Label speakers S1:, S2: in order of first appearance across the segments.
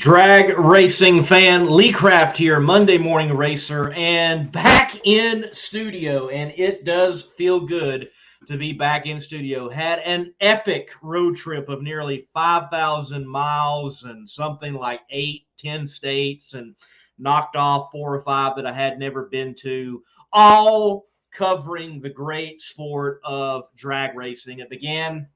S1: Drag racing fan Lee Craft here, Monday Morning Racer, and back in studio. And it does feel good to be back in studio. Had an epic road trip of nearly 5,000 miles and something like 10 states, and knocked off 4 or 5 that I had never been to, all covering the great sport of drag racing. It began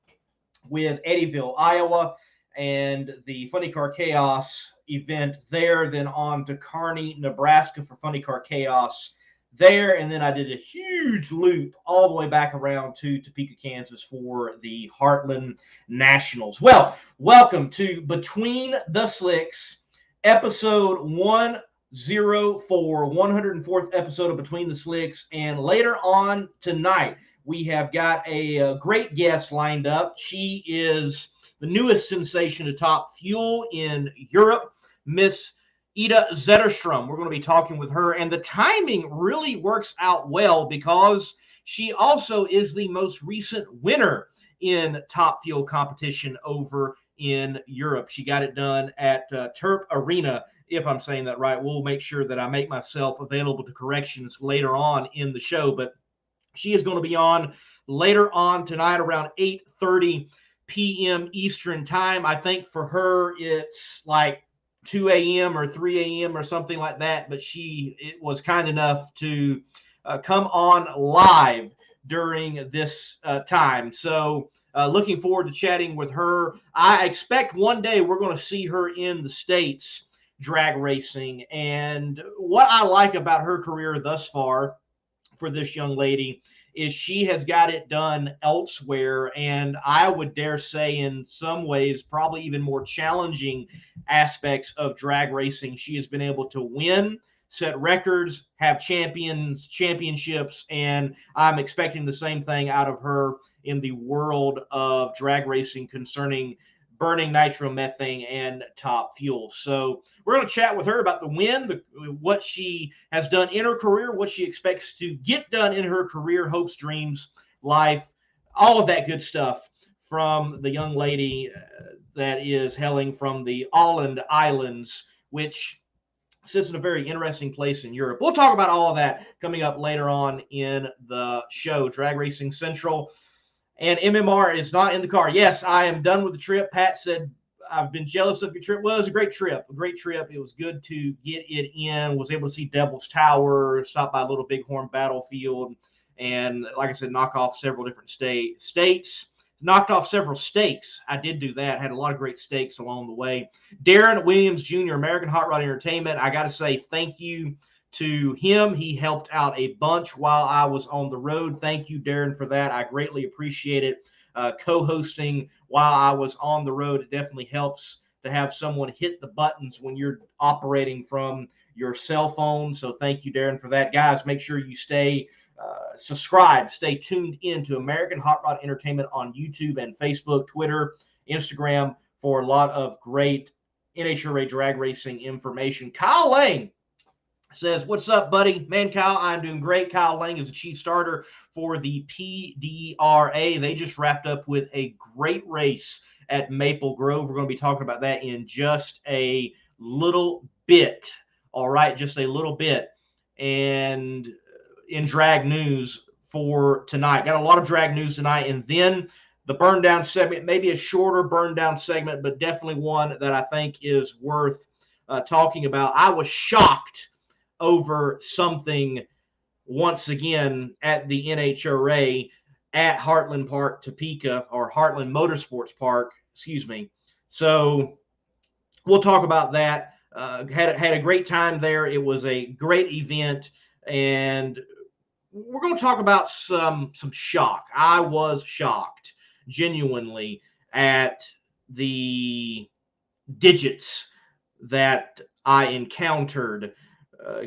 S1: with Eddyville, Iowa, and the Funny Car Chaos event there, then on to Kearney, Nebraska for Funny Car Chaos there, and then I did a huge loop all the way back around to Topeka, Kansas for the Heartland Nationals. Well, welcome to Between the Slicks, episode 104, 104th episode of Between the Slicks, and later on tonight, we have got a great guest lined up. She is the newest sensation to Top Fuel in Europe, Miss Ida Zetterstrom. We're going to be talking with her, and the timing really works out well because she also is the most recent winner in Top Fuel competition over in Europe. She got it done at Tierp Arena, if I'm saying that right. We'll make sure that I make myself available to corrections later on in the show, but she is going to be on later on tonight around 8:30 p.m. Eastern time. I think for her it's like 2 a.m. or 3 a.m. or something like that, but it was kind enough to come on live during this time. So looking forward to chatting with her. I expect one day we're going to see her in the States drag racing. And what I like about her career thus far for this young lady is she has got it done elsewhere, and I would dare say in some ways probably even more challenging aspects of drag racing. She has been able to win, set records, have championships, and I'm expecting the same thing out of her in the world of drag racing concerning burning nitromethane and Top Fuel. So we're going to chat with her about the win, what she has done in her career, what she expects to get done in her career, hopes, dreams, life, all of that good stuff from the young lady that is hailing from the Åland Islands, which sits in a very interesting place in Europe. We'll talk about all of that coming up later on in the show. Drag Racing Central. And MMR is not in the car. Yes, I am done with the trip. Pat said, I've been jealous of your trip. Well, it was a great trip. It was good to get it in. Was able to see Devil's Tower, stop by Little Bighorn Battlefield, and like I said, knock off several different states. Knocked off several steaks. I did do that. Had a lot of great steaks along the way. Darren Williams Jr., American Hot Rod Entertainment. I got to say thank you to him. He helped out a bunch while I was on the road. Thank you, Darren, for that. I greatly appreciate it. Co-hosting while I was on the road, it definitely helps to have someone hit the buttons when you're operating from your cell phone. So thank you, Darren, for that. Guys, make sure you stay subscribed, stay tuned in to American Hot Rod Entertainment on YouTube and Facebook, Twitter, Instagram for a lot of great NHRA drag racing information. Kyle Lang says, what's up, buddy? Man, Kyle, I'm doing great. Kyle Lang is the chief starter for the PDRA. They just wrapped up with a great race at Maple Grove. We're going to be talking about that in just a little bit. All right, just a little bit. And in drag news for tonight, got a lot of drag news tonight. And then the burn down segment, maybe a shorter burn down segment, but definitely one that I think is worth talking about. I was shocked over something once again at the NHRA at Heartland Park, Topeka, or Heartland Motorsports Park, excuse me. So we'll talk about that. Had a great time there. It was a great event, and we're going to talk about some shock. I was shocked, genuinely, at the digits that I encountered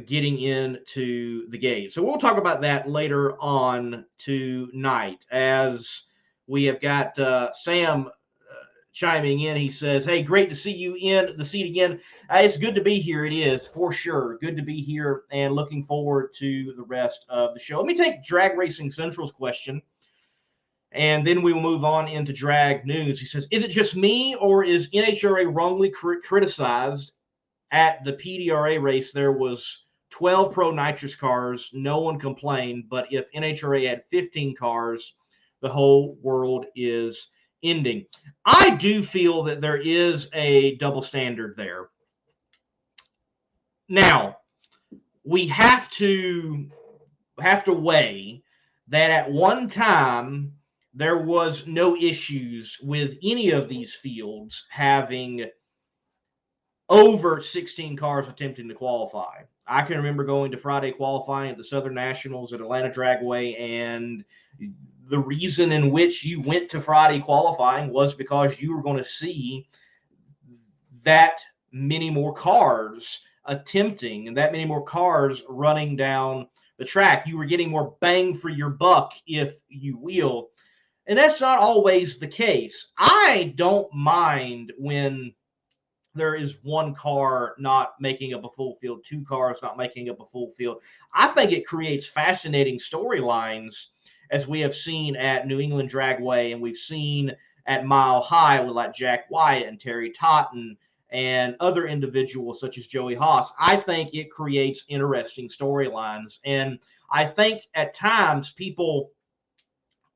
S1: getting into the gate. So we'll talk about that later on tonight, as we have got Sam chiming in. He says, hey, great to see you in the seat again. It's good to be here. It is, for sure. Good to be here, and looking forward to the rest of the show. Let me take Drag Racing Central's question. And then we will move on into drag news. He says, is it just me, or is NHRA wrongly criticized at the PDRA race? There was 12 pro nitrous cars. No one complained. But if NHRA had 15 cars, the whole world is ending. I do feel that there is a double standard there. Now, we have to weigh that at one time there was no issues with any of these fields having over 16 cars attempting to qualify. I can remember going to Friday qualifying at the Southern Nationals at Atlanta Dragway, and the reason in which you went to Friday qualifying was because you were going to see that many more cars attempting and that many more cars running down the track. You were getting more bang for your buck, if you will. And that's not always the case. I don't mind when there is one car not making up a full field, two cars not making up a full field. I think it creates fascinating storylines, as we have seen at New England Dragway and we've seen at Mile High with like Jack Wyatt and Terry Totten and other individuals such as Joey Haas. I think it creates interesting storylines. And I think at times people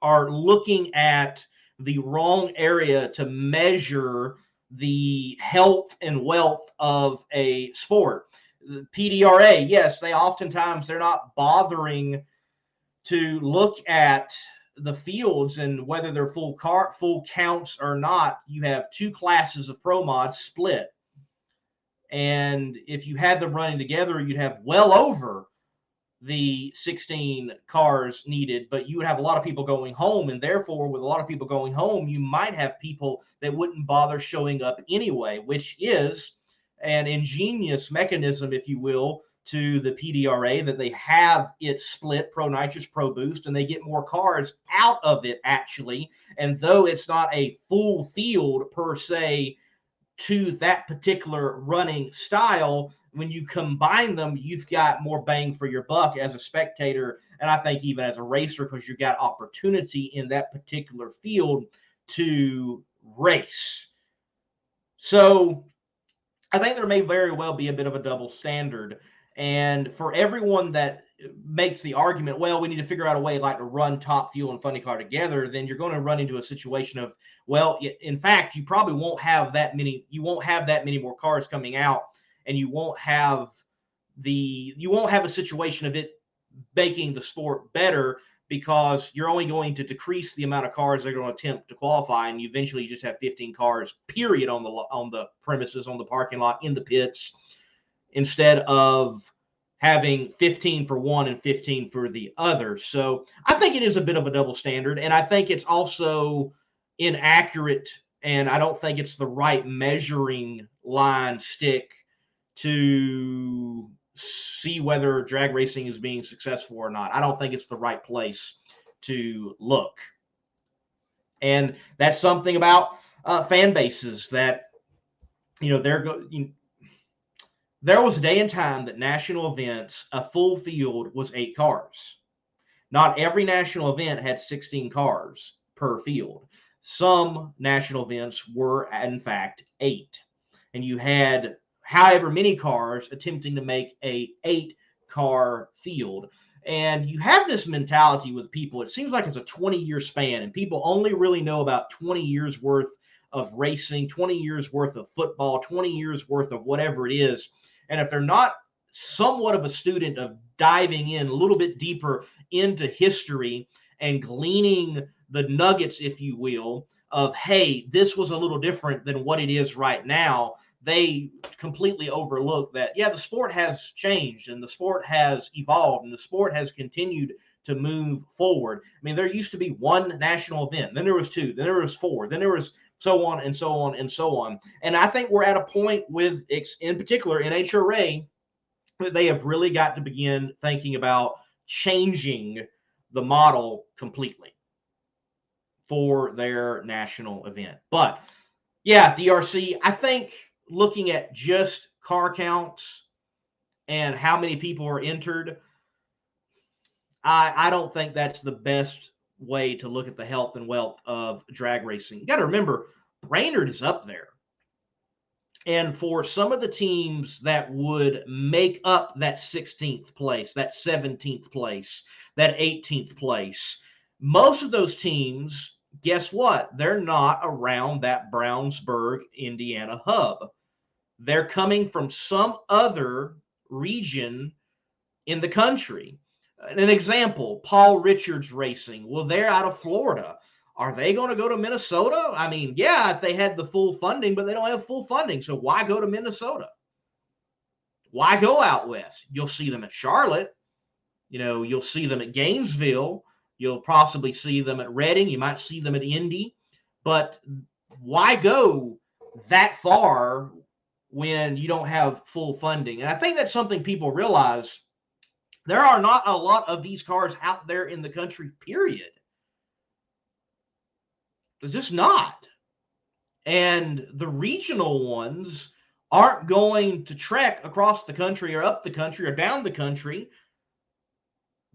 S1: are looking at the wrong area to measure the health and wealth of a sport. The PDRA, yes, they oftentimes they're not bothering to look at the fields and whether they're full counts or not. You have two classes of pro mods split, and if you had them running together, you'd have well over the 16 cars needed, but you would have a lot of people going home, and therefore with a lot of people going home, you might have people that wouldn't bother showing up anyway, which is an ingenious mechanism, if you will, to the PDRA, that they have it split pro nitrous, pro boost, and they get more cars out of it actually. And though it's not a full field per se to that particular running style, when you combine them, you've got more bang for your buck as a spectator, and I think even as a racer, because you've got opportunity in that particular field to race. So I think there may very well be a bit of a double standard. And for everyone that makes the argument, well, we need to figure out a way like to run Top Fuel and Funny Car together, then you're going to run into a situation of, well, in fact, you probably won't have that many. You won't have that many more cars coming out, and you won't have a situation of it making the sport better, because you're only going to decrease the amount of cars that are going to attempt to qualify, and you eventually just have 15 cars, period, on the premises, on the parking lot, in the pits, instead of having 15 for one and 15 for the other. So I think it is a bit of a double standard, and I think it's also inaccurate, and I don't think it's the right measuring line stick to see whether drag racing is being successful or not. I don't think it's the right place to look. And that's something about fan bases that, there was a day and time that national events, a full field was 8 cars. Not every national event had 16 cars per field. Some national events were, in fact, 8. And you had however many cars attempting to make a 8-car field. And you have this mentality with people. It seems like it's a 20-year span, and people only really know about 20 years worth of racing, 20 years worth of football, 20 years worth of whatever it is. And if they're not somewhat of a student of diving in a little bit deeper into history and gleaning the nuggets, if you will, of, hey, this was a little different than what it is right now, they completely overlook that, yeah, the sport has changed and the sport has evolved and the sport has continued to move forward. I mean, there used to be one national event, then there was 2, then there was 4, then there was so on and so on and so on. And I think we're at a point with, in particular, NHRA, that they have really got to begin thinking about changing the model completely for their national event. But yeah, DRC, I think looking at just car counts and how many people are entered, I don't think that's the best way to look at the health and wealth of drag racing. You got to remember, Brainerd is up there. And for some of the teams that would make up that 16th place, that 17th place, that 18th place, most of those teams, guess what? They're not around that Brownsburg, Indiana hub. They're coming from some other region in the country. An example, Paul Richards Racing. Well, they're out of Florida. Are they going to go to Minnesota? I mean, yeah, if they had the full funding, but they don't have full funding. So why go to Minnesota? Why go out west? You'll see them at Charlotte. You'll see them at Gainesville. You'll possibly see them at Reading. You might see them at Indy. But why go that far when you don't have full funding? And I think that's something people realize. There are not a lot of these cars out there in the country, period. There's just not. And the regional ones aren't going to trek across the country or up the country or down the country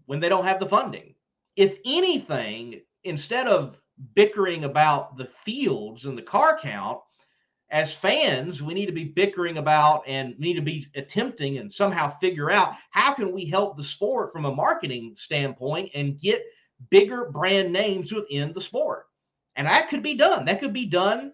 S1: when they don't have the funding. If anything, instead of bickering about the fields and the car count, as fans, we need to be bickering about and need to be attempting and somehow figure out how can we help the sport from a marketing standpoint and get bigger brand names within the sport. And that could be done. That could be done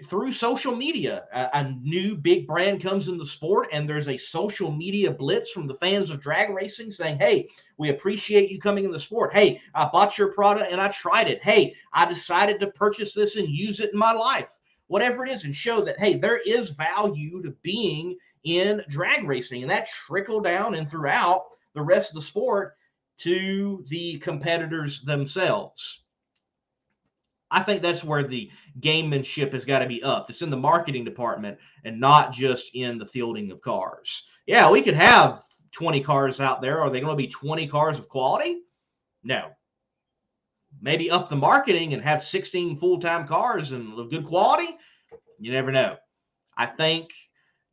S1: through social media. A new big brand comes in the sport, and there's a social media blitz from the fans of drag racing saying, hey, we appreciate you coming in the sport. Hey, I bought your product and I tried it. Hey, I decided to purchase this and use it in my life. Whatever it is, and show that, hey, there is value to being in drag racing. And that trickle down and throughout the rest of the sport to the competitors themselves. I think that's where the gamemanship has got to be upped. It's in the marketing department and not just in the fielding of cars. Yeah, we could have 20 cars out there. Are they going to be 20 cars of quality? No. Maybe up the marketing and have 16 full-time cars and of good quality? You never know. I think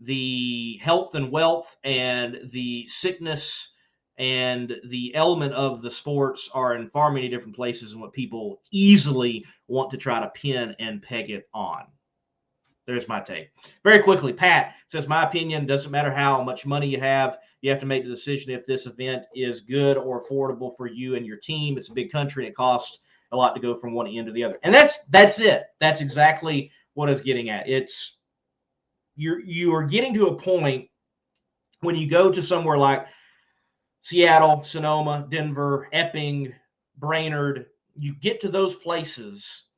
S1: the health and wealth and the sickness and the element of the sports are in far many different places than what people easily want to try to pin and peg it on. There's my take. Very quickly, Pat says, my opinion, doesn't matter how much money you have to make the decision if this event is good or affordable for you and your team. It's a big country and it costs a lot to go from one end to the other. And that's it. That's exactly what I was getting at. It's you are getting to a point when you go to somewhere like Seattle, Sonoma, Denver, Epping, Brainerd, you get to those places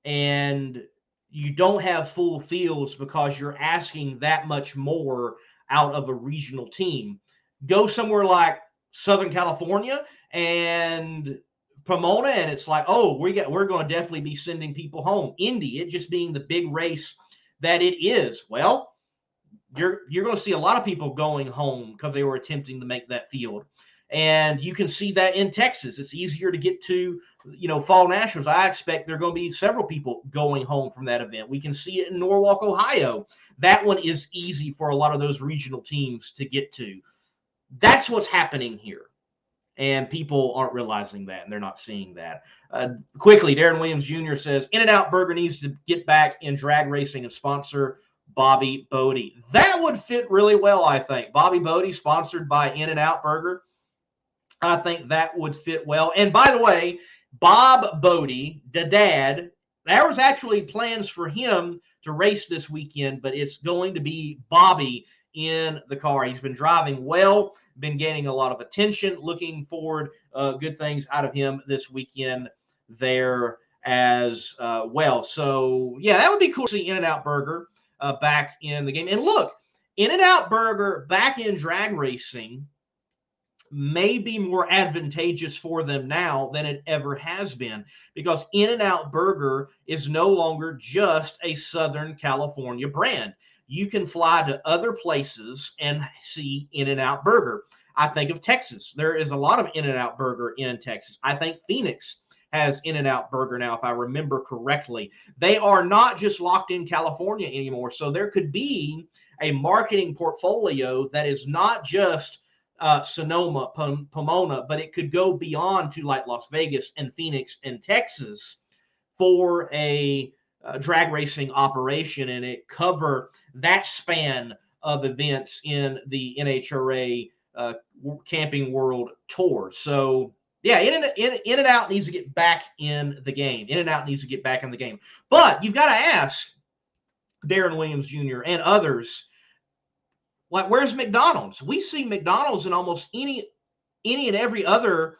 S1: and you don't have full fields because you're asking that much more out of a regional team. Go somewhere like Southern California and Pomona, and it's like, oh, we're going to definitely be sending people home. Indy, it just being the big race that it is. Well, you're going to see a lot of people going home because they were attempting to make that field. And you can see that in Texas. It's easier to get to, Fall Nationals. I expect there are going to be several people going home from that event. We can see it in Norwalk, Ohio. That one is easy for a lot of those regional teams to get to. That's what's happening here. And people aren't realizing that, and they're not seeing that. Quickly, Darren Williams Jr. says, In-N-Out Burger needs to get back in drag racing and sponsor Bobby Bodie. That would fit really well, I think. Bobby Bodie, sponsored by In-N-Out Burger. I think that would fit well. And by the way, Bob Bodie, the dad, there was actually plans for him to race this weekend, but it's going to be Bobby in the car. He's been driving well, been gaining a lot of attention, looking forward good things out of him this weekend there as well. So, yeah, that would be cool to see In-N-Out Burger back in the game. And look, In-N-Out Burger back in drag racing may be more advantageous for them now than it ever has been, because In-N-Out Burger is no longer just a Southern California brand. You can fly to other places and see In-N-Out Burger. I think of Texas. There is a lot of In-N-Out Burger in Texas. I think Phoenix has In-N-Out Burger now, if I remember correctly. They are not just locked in California anymore. So there could be a marketing portfolio that is not just Sonoma, Pomona, but it could go beyond to like Las Vegas and Phoenix and Texas for a drag racing operation, and it cover that span of events in the NHRA Camping World Tour. So yeah, In and Out needs to get back in the game. In and Out needs to get back in the game. But you've got to ask Darren Williams Jr. and others, like, where's McDonald's? We see McDonald's in almost any and every other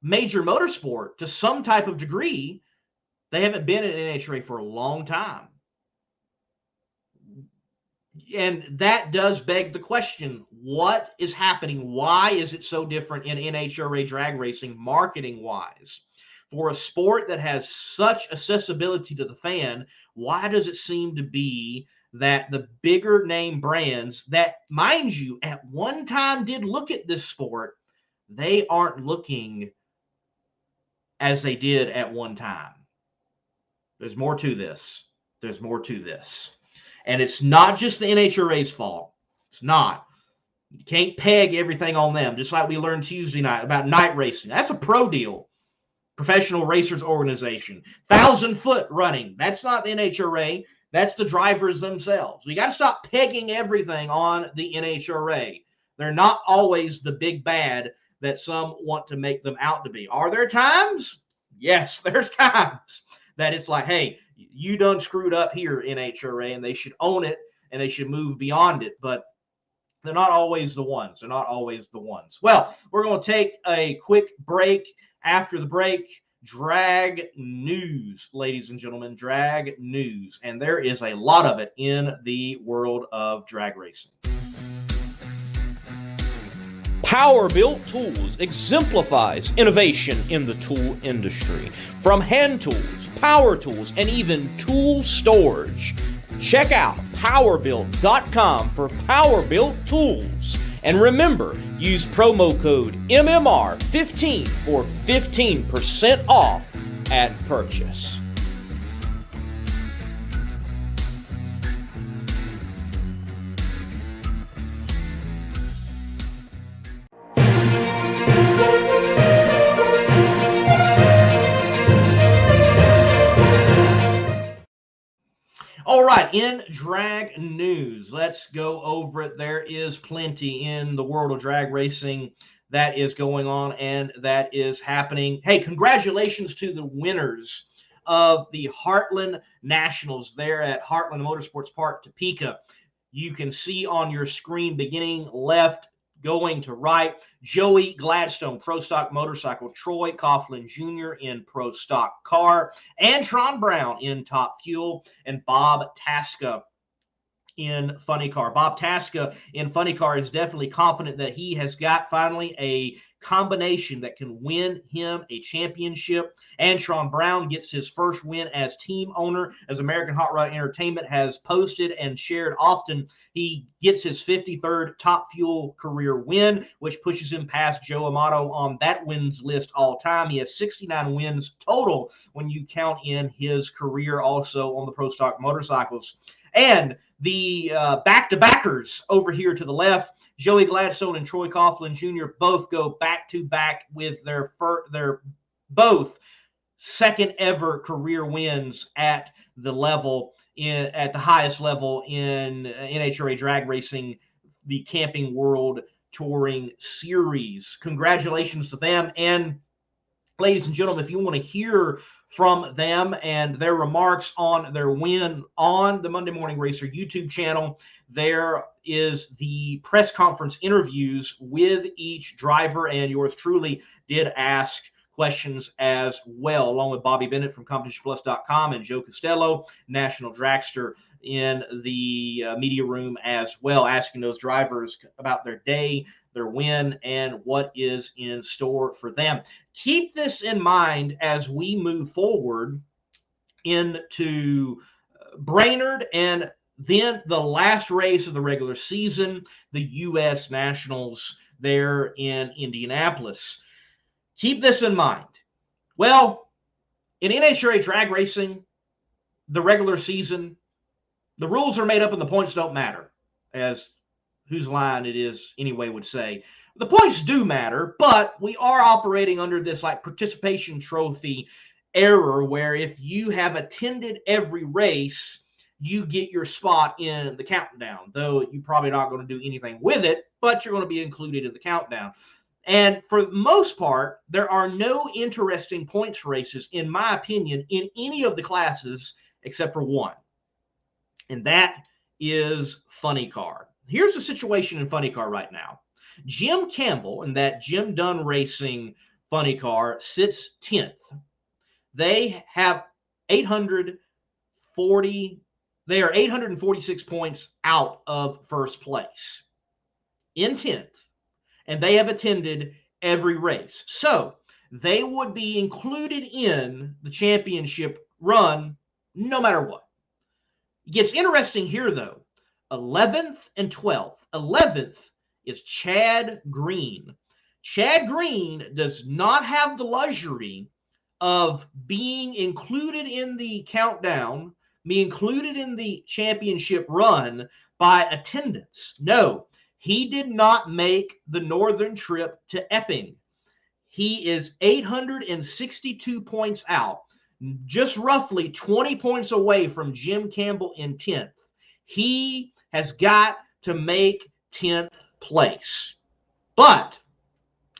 S1: major motorsport to some type of degree. They haven't been in NHRA for a long time. And that does beg the question, what is happening? Why is it so different in NHRA drag racing marketing-wise? For a sport that has such accessibility to the fan, why does it seem to be that the bigger name brands that, mind you, at one time did look at this sport, they aren't looking as they did at one time? There's more to this. There's more to this. And it's not just the NHRA's fault. It's not. You can't peg everything on them, just like we learned Tuesday night about night racing. That's a pro deal. Professional Racers Organization. 1,000-foot running. That's not the NHRA. That's the drivers themselves. We got to stop pegging everything on the NHRA. They're not always the big bad that some want to make them out to be. Are there times? Yes, there's times that it's like, hey, you done screwed up here, NHRA, and they should own it and they should move beyond it. But they're not always the ones. They're not always the ones. Well, we're going to take a quick break. After the break, drag news, ladies and gentlemen, drag news. And there is a lot of it in the world of drag racing. Power-Built Tools exemplifies innovation in the tool industry. From hand tools, power tools, and even tool storage. Check out powerbuilt.com for Power-Built Tools. And remember, use promo code MMR15 for 15% off at purchase. All right, in drag news, let's go over it. There is plenty in the world of drag racing that is going on and that is happening. Hey, congratulations to the winners of the Heartland Nationals there at Heartland Motorsports Park, Topeka. You can see on your screen, beginning left, going to right, Joey Gladstone, Pro Stock Motorcycle, Troy Coughlin Jr. in Pro Stock Car, Antron Brown in Top Fuel, and Bob Tasca in Funny Car. Bob Tasca in Funny Car is definitely confident that he has got finally a combination that can win him a championship. Antron Brown gets his first win as team owner, as American Hot Rod Entertainment has posted and shared often. He gets his 53rd Top Fuel career win, which pushes him past Joe Amato on that wins list all time. He has 69 wins total when you count in his career also on the Pro Stock motorcycles. And the back-to-backers over here to the left, Joey Gladstone and Troy Coughlin Jr. both go back-to-back with their both second ever career wins at the level at the highest level in NHRA drag racing, the Camping World Touring Series. Congratulations to them. And ladies and gentlemen, if you want to hear from them and their remarks on their win on the Monday Morning Racer YouTube channel, there is the press conference interviews with each driver, and yours truly did ask questions as well, along with Bobby Bennett from CompetitionPlus.com and Joe Costello, National Dragster, in the media room as well, asking those drivers about their day, their win, and what is in store for them. Keep this in mind as we move forward into Brainerd and then the last race of the regular season, the U.S. Nationals there in Indianapolis. Keep this in mind. Well, in NHRA drag racing, the regular season, the rules are made up and the points don't matter, as whose line it is anyway would say. The points do matter, but we are operating under this like participation trophy error where if you have attended every race, you get your spot in the countdown, though you're probably not going to do anything with it, but you're going to be included in the countdown. And for the most part, there are no interesting points races, in my opinion, in any of the classes except for one. And that is Funny Car. Here's the situation in Funny Car right now. Jim Campbell and that Jim Dunn Racing Funny Car sits 10th. They have 846 points out of first place in 10th. And they have attended every race. So they would be included in the championship run no matter what. It gets interesting here, though. 11th and 12th. 11th is Chad Green. Chad Green does not have the luxury of being included in the countdown, be included in the championship run by attendance. No, he did not make the northern trip to Epping. He is 862 points out, just roughly 20 points away from Jim Campbell in 10th. He has got to make 10th place. But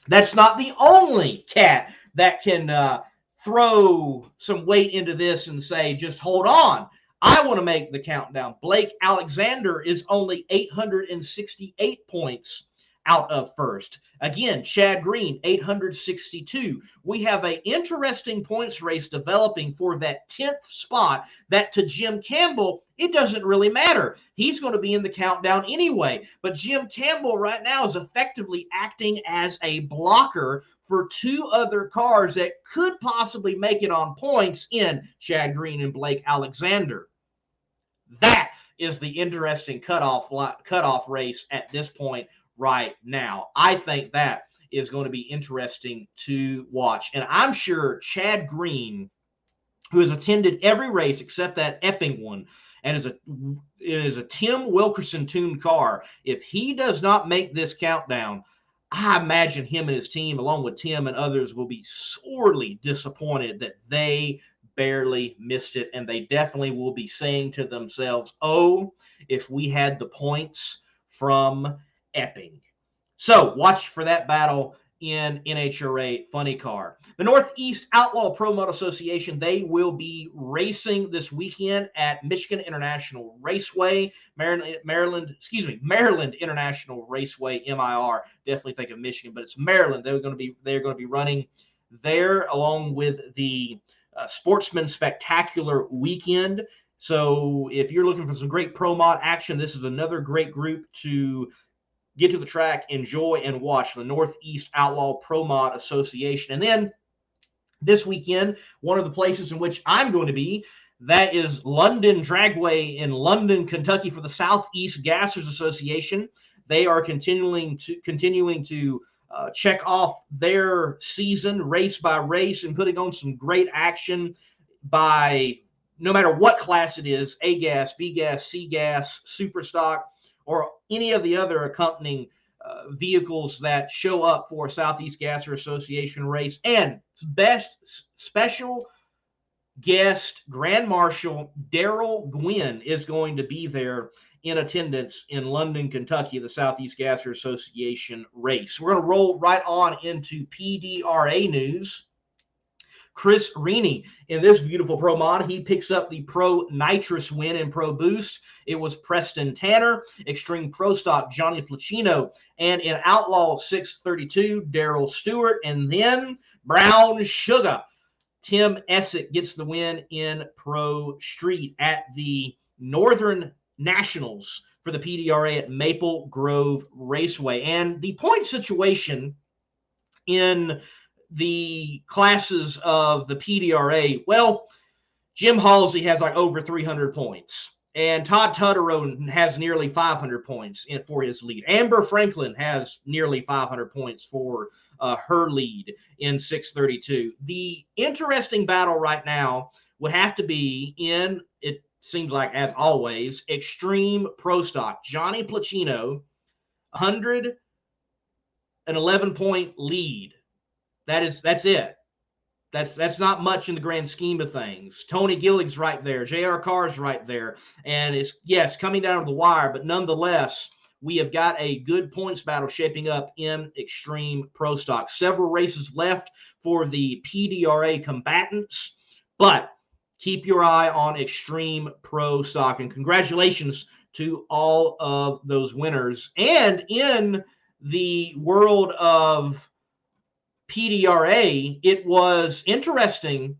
S1: that's not the only cat that can throw some weight into this and say, just hold on, I want to make the countdown. Blake Alexander is only 868 points out of first. Again, Chad Green, 862. We have an interesting points race developing for that 10th spot that to Jim Campbell, it doesn't really matter. He's going to be in the countdown anyway. But Jim Campbell right now is effectively acting as a blocker for two other cars that could possibly make it on points in Chad Green and Blake Alexander. That is the interesting cutoff race at this point right now. I think that is going to be interesting to watch. And I'm sure Chad Green, who has attended every race except that Epping one, and it is a Tim Wilkerson tuned car, if he does not make this countdown, I imagine him and his team, along with Tim and others, will be sorely disappointed that they barely missed it. And they definitely will be saying to themselves, oh, if we had the points from Epping. So watch for that battle in NHRA Funny Car. The Northeast Outlaw Pro Mod Association, they will be racing this weekend at Michigan International Raceway, Maryland International Raceway, MIR. Definitely think of Michigan, but it's Maryland. They're going to be running there along with the Sportsman Spectacular Weekend. So if you're looking for some great pro mod action, this is another great group to get to the track, enjoy, and watch, the Northeast Outlaw Pro Mod Association. And then this weekend, one of the places in which I'm going to be, that is London Dragway in London, Kentucky for the Southeast Gassers Association. They are continuing to check off their season race by race and putting on some great action by no matter what class it is, A gas, B gas, C gas, super stock, or any of the other accompanying vehicles that show up for Southeast Gasser Association race. And best special guest Grand Marshal Daryl Gwynn is going to be there in attendance in London, Kentucky, the Southeast Gasser Association race. We're going to roll right on into PDRA news. Chris Reaney in this beautiful Pro Mod, he picks up the Pro Nitrous win in Pro Boost. It was Preston Tanner, Extreme Pro Stock Johnny Placino, and in Outlaw 632, Daryl Stewart, and then Brown Sugar. Tim Essick gets the win in Pro Street at the Northern Nationals for the PDRA at Maple Grove Raceway. And the point situation in the classes of the PDRA, well, Jim Halsey has like over 300 points, and Todd Tutterow has nearly 500 points for his lead. Amber Franklin has nearly 500 points for her lead in 632. The interesting battle right now would have to be in, it seems like as always, Extreme Pro Stock. Johnny Placino 111-point lead. That's it. That's not much in the grand scheme of things. Tony Gillig's right there. J.R. Carr's right there. And it's, yes, coming down to the wire, but nonetheless, we have got a good points battle shaping up in Extreme Pro Stock. Several races left for the PDRA combatants, but keep your eye on Extreme Pro Stock. And congratulations to all of those winners. And in the world of PDRA, it was interesting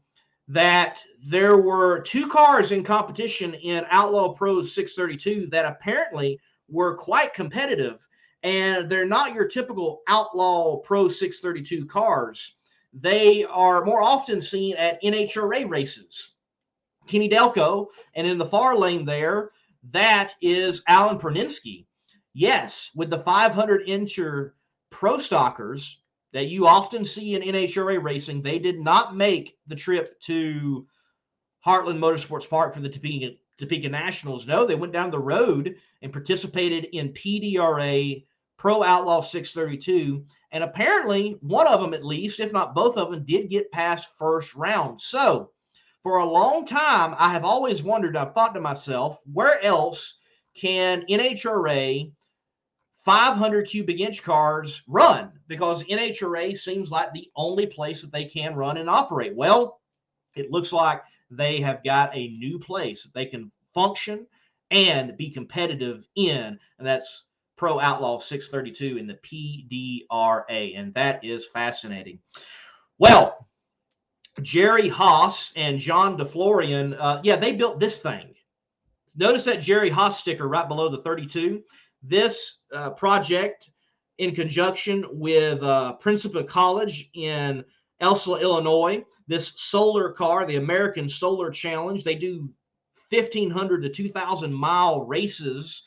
S1: that there were two cars in competition in Outlaw Pro 632 that apparently were quite competitive, and they're not your typical Outlaw Pro 632 cars. They are more often seen at NHRA races. Kenny Delco, and in the far lane there, that is Alan Perninsky. Yes, with the 500-incher Pro Stockers that you often see in NHRA racing, they did not make the trip to Heartland Motorsports Park for the Topeka Nationals. No, they went down the road and participated in PDRA Pro Outlaw 632. And apparently one of them, at least, if not both of them, did get past first round. So for a long time, I have always wondered, I've thought to myself, where else can NHRA 500 cubic inch cars run? Because NHRA seems like the only place that they can run and operate. Well, it looks like they have got a new place that they can function and be competitive in, and that's Pro Outlaw 632 in the PDRA, and that is fascinating. Well, Jerry Haas and John DeFlorian, they built this thing. Notice that Jerry Haas sticker right below the 32. This project, in conjunction with Principia College in Elsla, Illinois, this solar car, the American Solar Challenge, they do 1,500 to 2,000 mile races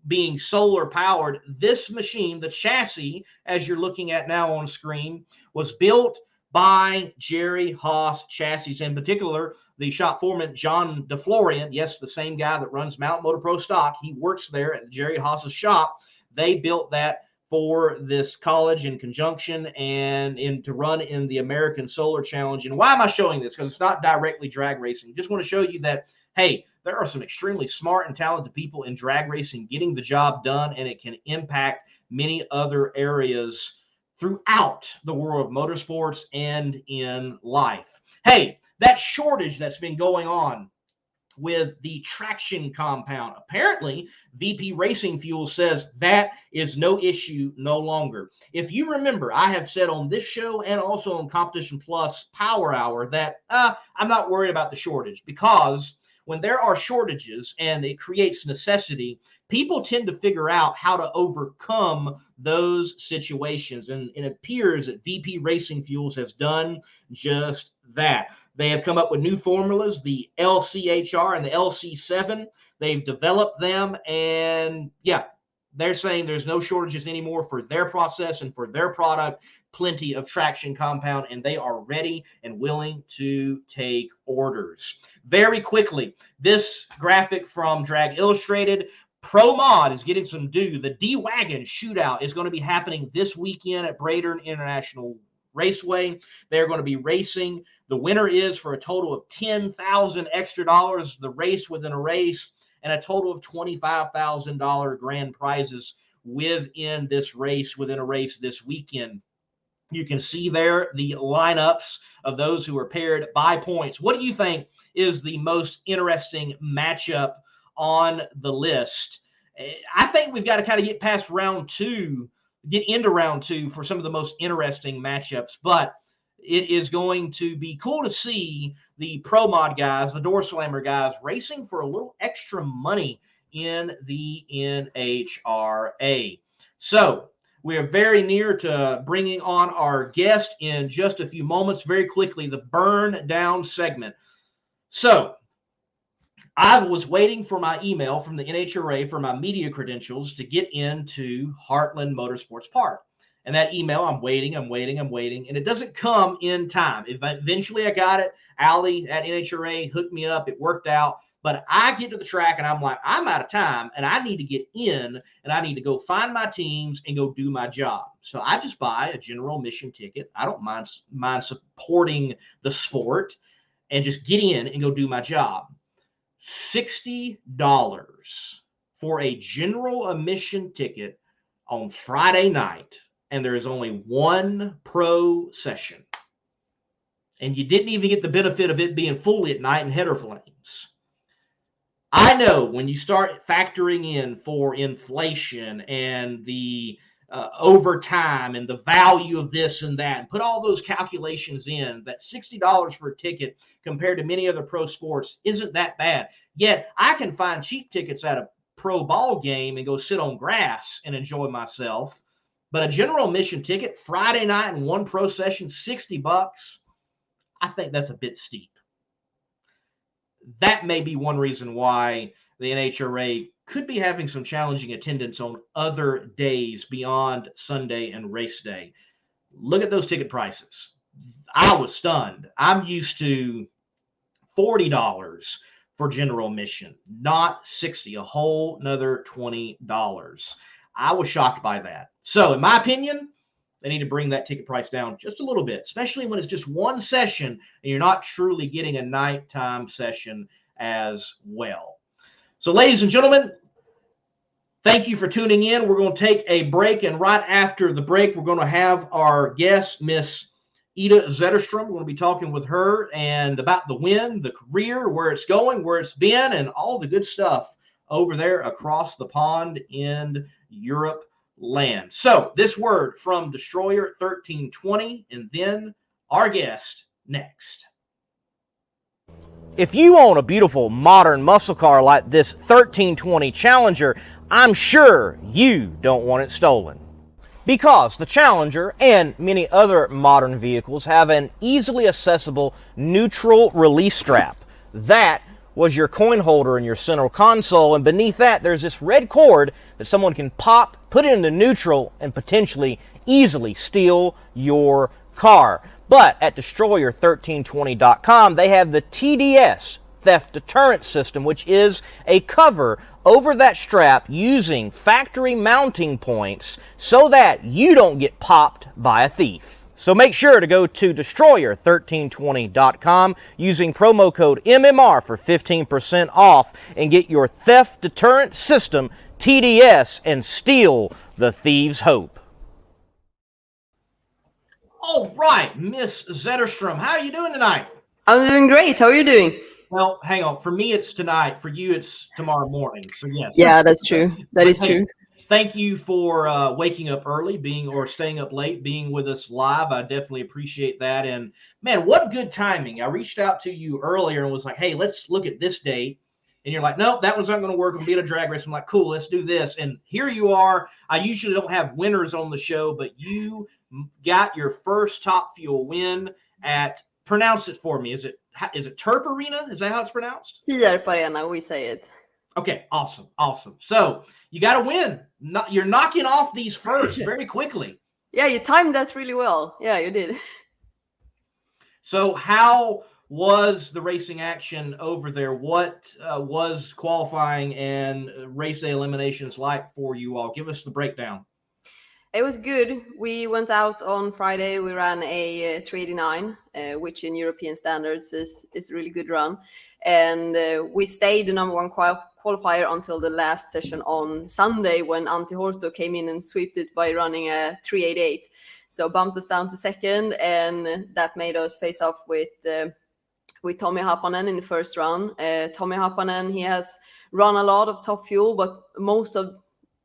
S1: being solar powered. This machine, the chassis, as you're looking at now on screen, was built by Jerry Haas Chassis, in particular, the shop foreman, John DeFlorian. Yes, the same guy that runs Mountain Motor Pro Stock. He works there at Jerry Haas's shop. They built that for this college in conjunction and to run in the American Solar Challenge. And why am I showing this? Because it's not directly drag racing. Just want to show you that, hey, there are some extremely smart and talented people in drag racing getting the job done, and it can impact many other areas throughout the world of motorsports and in life. Hey, that shortage that's been going on with the traction compound, apparently VP Racing Fuel says that is no issue no longer. If you remember, I have said on this show and also on Competition Plus Power Hour that I'm not worried about the shortage, because when there are shortages and it creates necessity, people tend to figure out how to overcome those situations. And it appears that VP Racing Fuels has done just that. They have come up with new formulas, the LCHR and the LC7. They've developed them, and they're saying there's no shortages anymore for their process and for their product. Plenty of traction compound, and they are ready and willing to take orders. Very quickly, this graphic from Drag Illustrated. Pro Mod is getting some due. The D-Wagon shootout is going to be happening this weekend at Braydon International Raceway. They're going to be racing. The winner is for a total of $10,000 extra dollars, the race within a race, and a total of $25,000 grand prizes within this race, within a race this weekend. You can see there the lineups of those who are paired by points. What do you think is the most interesting matchup on the list? I think we've got to kind of get past round two, get into round two for some of the most interesting matchups, but it is going to be cool to see the Pro Mod guys, the Door Slammer guys, racing for a little extra money in the NHRA. So we are very near to bringing on our guest in just a few moments. Very quickly, the burn down segment. So I was waiting for my email from the NHRA for my media credentials to get into Heartland Motorsports Park. And that email, I'm waiting, and it doesn't come in time. Eventually, I got it. Allie at NHRA hooked me up. It worked out. But I get to the track and I'm like, I'm out of time and I need to get in and I need to go find my teams and go do my job. So I just buy a general admission ticket. I don't mind supporting the sport and just get in and go do my job. $60 for a general admission ticket on Friday night, and there is only one pro session. And you didn't even get the benefit of it being fully at night and header flames. I know when you start factoring in for inflation and the overtime and the value of this and that, and put all those calculations in, that $60 for a ticket compared to many other pro sports isn't that bad. Yet I can find cheap tickets at a pro ball game and go sit on grass and enjoy myself. But a general admission ticket, Friday night and one pro session, $60, I think that's a bit steep. That may be one reason why the NHRA could be having some challenging attendance on other days beyond Sunday and race day. Look at those ticket prices. I was stunned. I'm used to $40 for general admission, not $60, a whole nother $20. I was shocked by that. So in my opinion, they need to bring that ticket price down just a little bit, especially when it's just one session and you're not truly getting a nighttime session as well. So ladies and gentlemen, thank you for tuning in. We're going to take a break, and right after the break, we're going to have our guest, Miss Ida Zetterstrom. We're going to be talking with her and about the win, the career, where it's going, where it's been, and all the good stuff over there across the pond in Europe land. So this word from Destroyer 1320, and then our guest next.
S2: If you own a beautiful modern muscle car like this 1320 Challenger, I'm sure you don't want it stolen. Because the Challenger and many other modern vehicles have an easily accessible neutral release strap. That was your coin holder in your central console, and beneath that there's this red cord that someone can pop, put it into neutral, and potentially easily steal your car. But at Destroyer1320.com, they have the TDS, Theft Deterrent System, which is a cover over that strap using factory mounting points so that you don't get popped by a thief. So make sure to go to Destroyer1320.com using promo code MMR for 15% off and get your Theft Deterrent System TDS and steal the thieves' hope.
S1: All right, Miss Zetterstrom, how are you doing tonight?
S3: I'm doing great. How are you doing?
S1: Well, hang on. For me, it's tonight. For you, it's tomorrow morning. So yes.
S3: Yeah, that's true. That is true.
S1: Thank you for waking up early, staying up late, being with us live. I definitely appreciate that. And man, what good timing! I reached out to you earlier and was like, "Hey, let's look at this date." And you're like, "Nope, that one's not going to work. I'm being a drag race." I'm like, "Cool, let's do this." And here you are. I usually don't have winners on the show, but you got your first Top Fuel win at, pronounce it for me. Is it Tierp Arena? Is that how it's pronounced?
S3: Tierp Arena, we say it.
S1: Okay, awesome. So you got to win. You're knocking off these first very quickly.
S3: Yeah, you timed that really well. Yeah, you did.
S1: So how was the racing action over there? What was qualifying and race day eliminations like for you all? Give us the breakdown.
S3: It was good. We went out on Friday. We ran a 389, which in European standards is a really good run. And we stayed the number one qualifier until the last session on Sunday when Antti Horto came in and swept it by running a 388. So bumped us down to second, and that made us face off with Tommy Hapanen in the first round. Tommy Hapanen, he has run a lot of Top Fuel, but most of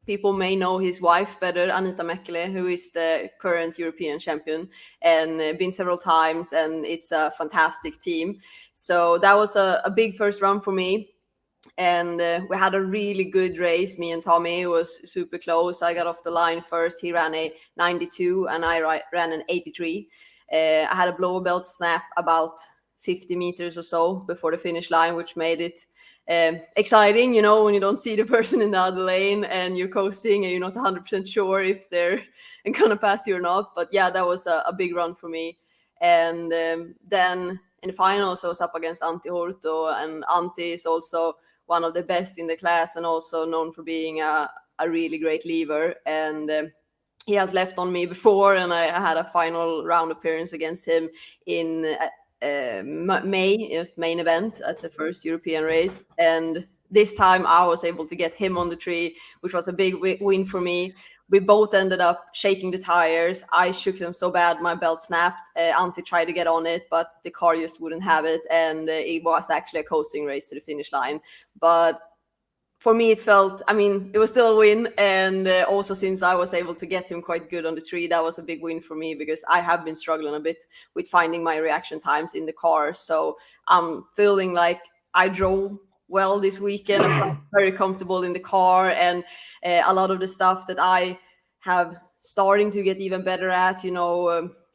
S3: people may know his wife better, Anita Mäkelä, who is the current European champion and been several times, and it's a fantastic team. So that was a big first run for me. And we had a really good race. Me and Tommy, it was super close. I got off the line first. He ran a 92 and I ran an 83. I had a blower belt snap about 50 meters or so before the finish line, which made it exciting, you know, when you don't see the person in the other lane and you're coasting and you're not 100% sure if they're going to pass you or not. But yeah, that was a big run for me. And then in the finals, I was up against Antti Horto, and Antti is also one of the best in the class and also known for being a really great lever. And he has left on me before, and I had a final round appearance against him in May, main event at the first European race. And this time I was able to get him on the tree, which was a big win for me. We both ended up shaking the tires. I shook them so bad my belt snapped. Antti tried to get on it, but the car just wouldn't have it. And it was actually a coasting race to the finish line. But for me, it felt, I mean, it was still a win. And also since I was able to get him quite good on the tree, that was a big win for me, because I have been struggling a bit with finding my reaction times in the car. So I'm feeling like I drove well this weekend. I felt very comfortable in the car, and a lot of the stuff that I have starting to get even better at,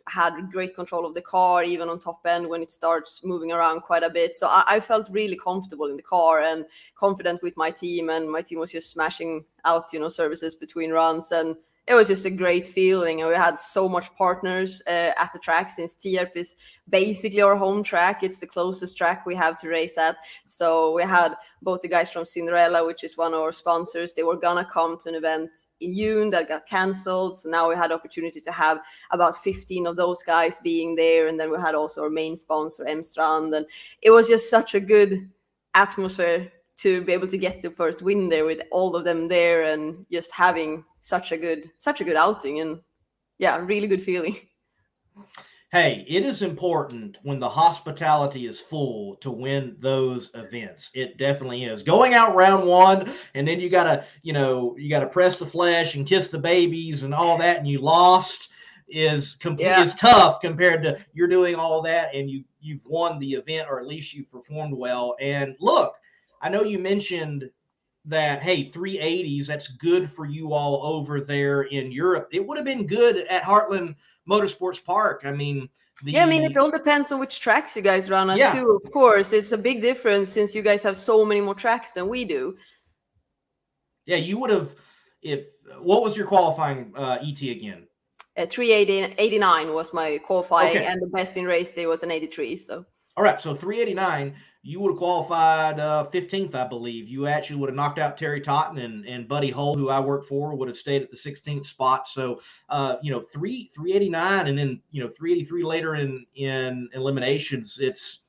S3: had great control of the car, even on top end when it starts moving around quite a bit. So I felt really comfortable in the car and confident with my team, and my team was just smashing out, services between runs, and it was just a great feeling. And we had so much partners at the track, since Tierp is basically our home track. It's the closest track we have to race at. So we had both the guys from Cinderella, which is one of our sponsors. They were gonna come to an event in June that got canceled. So now we had opportunity to have about 15 of those guys being there. And then we had also our main sponsor, M Strand. And it was just such a good atmosphere to be able to get the first win there with all of them there, and just having such a good outing. And yeah, really good feeling.
S1: Hey, it is important when the hospitality is full to win those events. It definitely is. Going out round one, and then you gotta press the flesh and kiss the babies and all that, and you lost is tough compared to you're doing all that and you've won the event, or at least you performed well. And look, I know you mentioned that, hey, 380s, that's good for you all over there in Europe. It would have been good at Heartland Motorsports Park. I mean,
S3: it all depends on which tracks you guys run on too. Of course, it's a big difference since you guys have so many more tracks than we do.
S1: Yeah, you would have. What was your qualifying ET again?
S3: 389 was my qualifying, and the best in race day was an 83. So
S1: all right, so 389. You would have qualified 15th, I believe. You actually would have knocked out Terry Totten, and Buddy Hull, who I work for, would have stayed at the 16th spot. So, 389, and then 383 later in eliminations. It's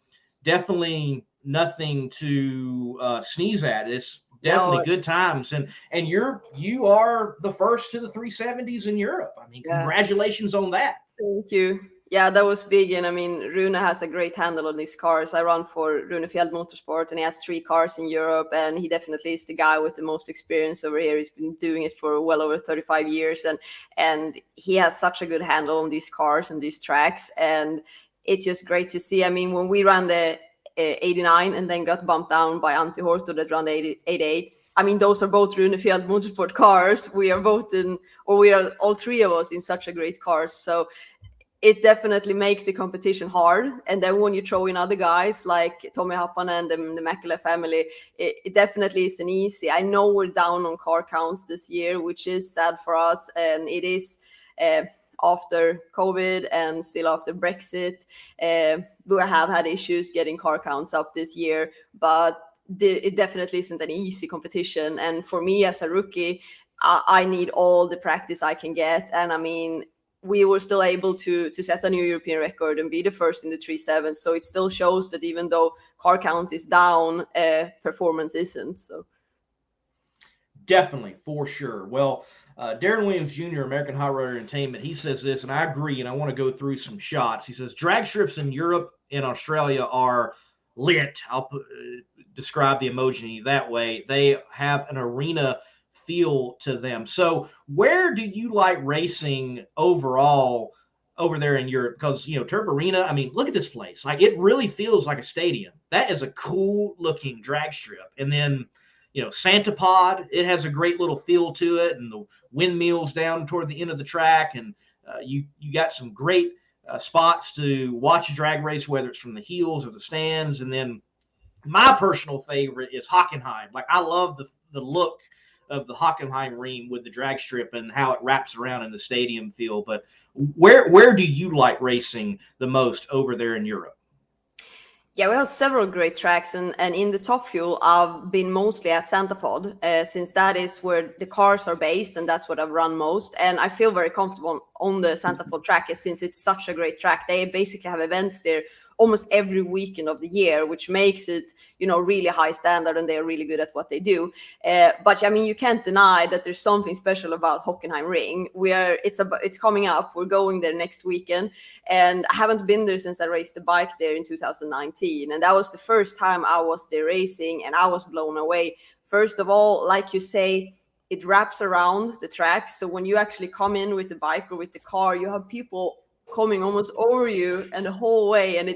S1: definitely nothing to sneeze at. It's definitely good times, and you are the first to the 370s in Europe. I mean, congratulations on that.
S3: Thank you. Yeah, that was big. And I mean, Rune has a great handle on these cars. I run for Rune Fjeld Motorsport, and he has 3 cars in Europe. And he definitely is the guy with the most experience over here. He's been doing it for well over 35 years. And he has such a good handle on these cars and these tracks. And it's just great to see. I mean, when we ran the 89 and then got bumped down by Antti Horto that ran the 88. I mean, those are both Rune Fjeld Motorsport cars. We are all 3 of us in such a great cars. So it definitely makes the competition hard. And then when you throw in other guys like Tommy Happanen and the Mäkelä family, it definitely isn't easy. I know we're down on car counts this year, which is sad for us. And it is after COVID and still after Brexit. We have had issues getting car counts up this year, but it definitely isn't an easy competition. And for me as a rookie, I need all the practice I can get. And I mean, we were still able to set a new European record and be the first in the 3.7. So it still shows that even though car count is down, performance isn't. So
S1: definitely, for sure. Well, Darren Williams Jr., American Hot Rod Entertainment, he says this, and I agree, and I want to go through some shots. He says, drag strips in Europe and Australia are lit. I'll describe the emoji that way. They have an arena feel to them. So where do you like racing overall over there in Europe? Because, Tierp Arena, I mean, look at this place. Like, it really feels like a stadium. That is a cool looking drag strip. And then, Santa Pod, it has a great little feel to it, and the windmills down toward the end of the track. And you got some great spots to watch a drag race, whether it's from the heels or the stands. And then my personal favorite is Hockenheim. Like, I love the look of the Hockenheim ring with the drag strip and how it wraps around in the stadium feel. But where do you like racing the most over there in Europe?
S3: Yeah, we have several great tracks, and in the Top Fuel, I've been mostly at Santa Pod, since that is where the cars are based, and that's what I've run most. And I feel very comfortable on the Santa Pod track, since it's such a great track. They basically have events there almost every weekend of the year, which makes it, really high standard, and they're really good at what they do. But I mean, you can't deny that there's something special about Hockenheim Ring. It's coming up. We're going there next weekend, and I haven't been there since I raced the bike there in 2019, and that was the first time I was there racing, and I was blown away. First of all, like you say, it wraps around the track, so when you actually come in with the bike or with the car, you have people coming almost over you and the whole way, and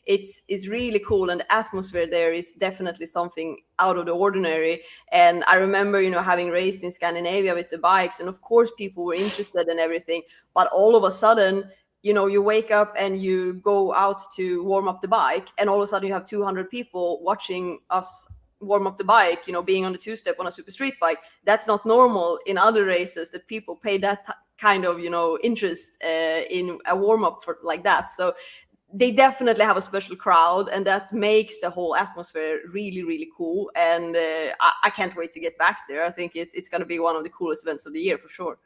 S3: it's really cool, and the atmosphere there is definitely something out of the ordinary. And I remember, having raced in Scandinavia with the bikes, and of course people were interested in everything, but all of a sudden, you wake up and you go out to warm up the bike, and all of a sudden you have 200 people watching us warm up the bike, being on the two-step on a super street bike. That's not normal in other races, that people pay that kind of, interest in a warm-up for like that. So they definitely have a special crowd, and that makes the whole atmosphere really, really cool. And I can't wait to get back there. I think it's going to be one of the coolest events of the year for sure.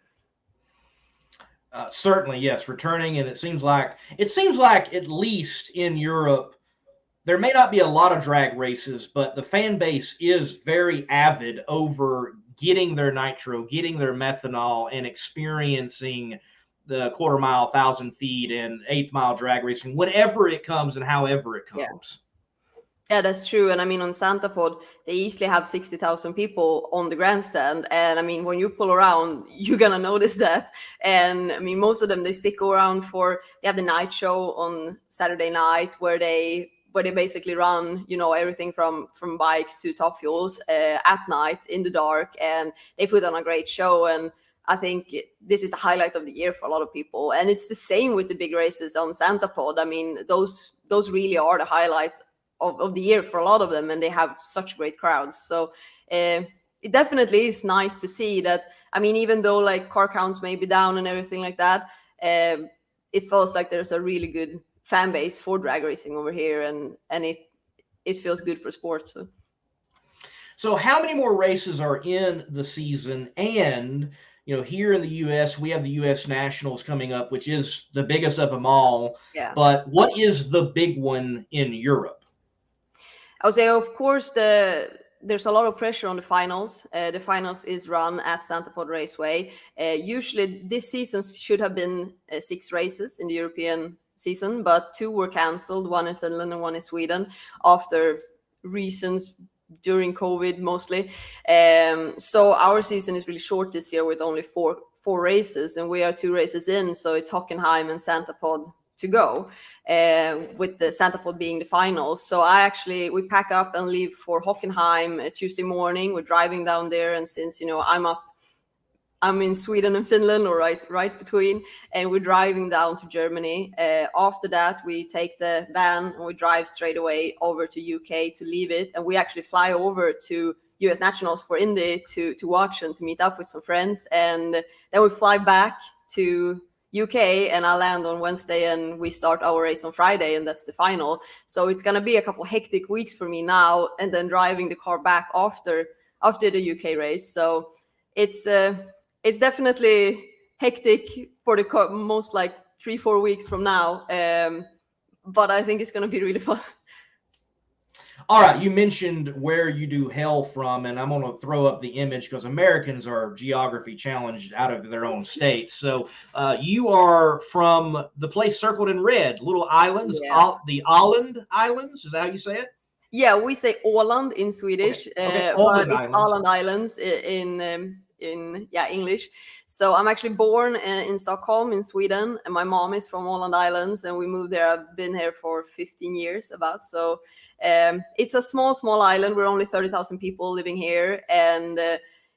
S1: Certainly, yes, returning, and it seems like at least in Europe, there may not be a lot of drag races, but the fan base is very avid over getting their nitro, getting their methanol, and experiencing the quarter mile, 1,000 feet, and eighth mile drag racing, whenever it comes and however it comes.
S3: Yeah, that's true. And I mean, on Santa Pod, they easily have 60,000 people on the grandstand. And I mean, when you pull around, you're going to notice that. And I mean, most of them, they stick around they have the night show on Saturday night where they basically run, everything from bikes to Top Fuels at night in the dark. And they put on a great show. And I think this is the highlight of the year for a lot of people. And it's the same with the big races on Santa Pod. I mean, those really are the highlight of the year for a lot of them, and they have such great crowds. So it definitely is nice to see that. I mean, even though like car counts may be down and everything like that, it feels like there's a really good fan base for drag racing over here, and it feels good for sports.
S1: So how many more races are in the season? And here in the U.S., we have the U.S. Nationals coming up, which is the biggest of them all.
S3: Yeah.
S1: But what is the big one in Europe?
S3: I would say, of course, there's a lot of pressure on the finals. The finals is run at Santa Pod Raceway. Usually this season should have been 6 races in the European season, but 2 were canceled, one in Finland and one in Sweden, after reasons during COVID mostly. So our season is really short this year with only four races, and we are 2 races in, so it's Hockenheim and Santa Pod to go, with the Santa Pod being the final. So we pack up and leave for Hockenheim Tuesday morning. We're driving down there, and since I'm in Sweden and Finland, or right between, and we're driving down to Germany. After that, we take the van and we drive straight away over to UK to leave it, and we actually fly over to US Nationals for Indy to watch and to meet up with some friends, and then we fly back to UK, and I land on Wednesday, and we start our race on Friday, and that's the final. So it's gonna be a couple hectic weeks for me now, and then driving the car back after the UK race. So it's definitely hectic for the most like 3-4 weeks from now, but I think it's gonna be really fun.
S1: All right, you mentioned where you do hail from, and I'm going to throw up the image because Americans are geography challenged out of their own states. So you are from the place circled in red, little islands, the Åland Islands. Is that how you say it?
S3: Yeah, we say Åland in Swedish,
S1: okay.
S3: But it's Åland Islands in English. So I'm actually born in Stockholm in Sweden, and my mom is from Åland Islands, and we moved there. I've been here for 15 years about. So it's a small island. We're only 30,000 people living here, and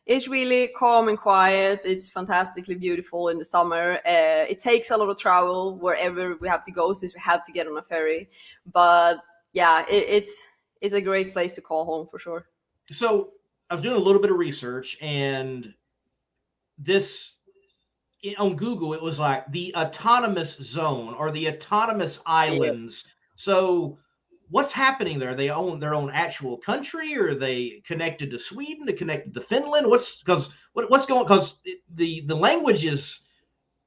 S3: it's really calm and quiet. It's fantastically beautiful in the summer. It takes a lot of travel wherever we have to go, since we have to get on a ferry. But yeah, it's a great place to call home for sure.
S1: So I was doing a little bit of research, and on Google, it was like the autonomous zone or the autonomous islands. Yeah. So what's happening there? They own their own actual country, or are they connected to Sweden, to connected to Finland? What's going? Because the language is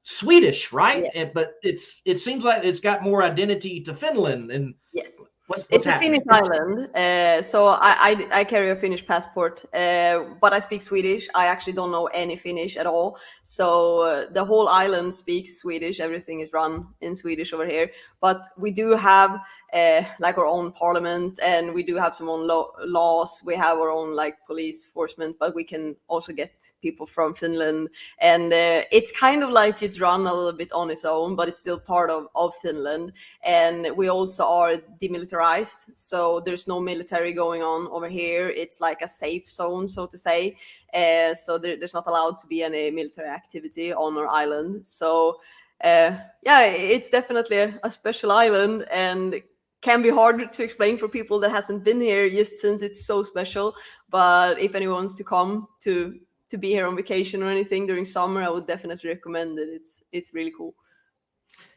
S1: Swedish, right?
S3: Yeah.
S1: But it seems like it's got more identity to Finland. And
S3: Yes.
S1: what's
S3: It's a Finnish
S1: happening?
S3: island, so I carry a Finnish passport, but I speak Swedish. I actually don't know any Finnish at all. So the whole island speaks Swedish. Everything is run in Swedish over here. But we do have like our own parliament, and we do have some own laws. We have our own like police enforcement, but we can also get people from Finland. And it's kind of like it's run a little bit on its own, but it's still part of Finland. And we also are demilitarized, so there's no military going on over here. It's like a safe zone, so to say. So there's not allowed to be any military activity on our island. So yeah, it's definitely a special island, and can be hard to explain for people that hasn't been here, just since it's so special. But if anyone wants to come to be here on vacation or anything during summer, I would definitely recommend it. It's really cool.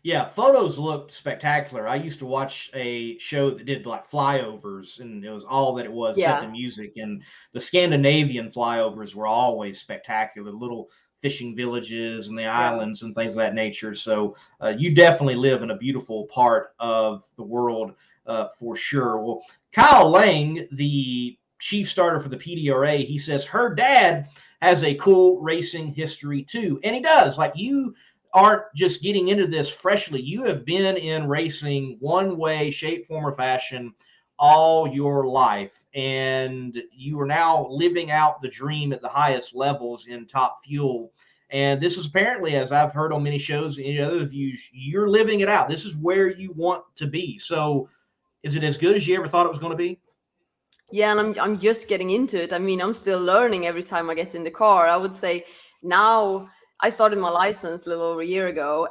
S1: Yeah, photos looked spectacular. I used to watch a show that did like flyovers, and it was all that it was, set to
S3: Yeah.
S1: music. And the Scandinavian flyovers were always spectacular, little fishing villages and the
S3: Yeah.
S1: islands and things of that nature. So you definitely live in a beautiful part of the world, for sure. Well, Kyle Lang, the chief starter for the PDRA, he says her dad has a cool racing history too. And he does. Like, you aren't just getting into this freshly. You have been in racing one way, shape, form, or fashion all your life. And you are now living out the dream at the highest levels in Top Fuel. And this is apparently, as I've heard on many shows and other views, you're living it out. This is where you want to be. So is it as good as you ever thought it was going to be?
S3: Yeah, and I'm just getting into it. I mean, I'm still learning every time I get in the car. I would say now I started my license a little over a year ago.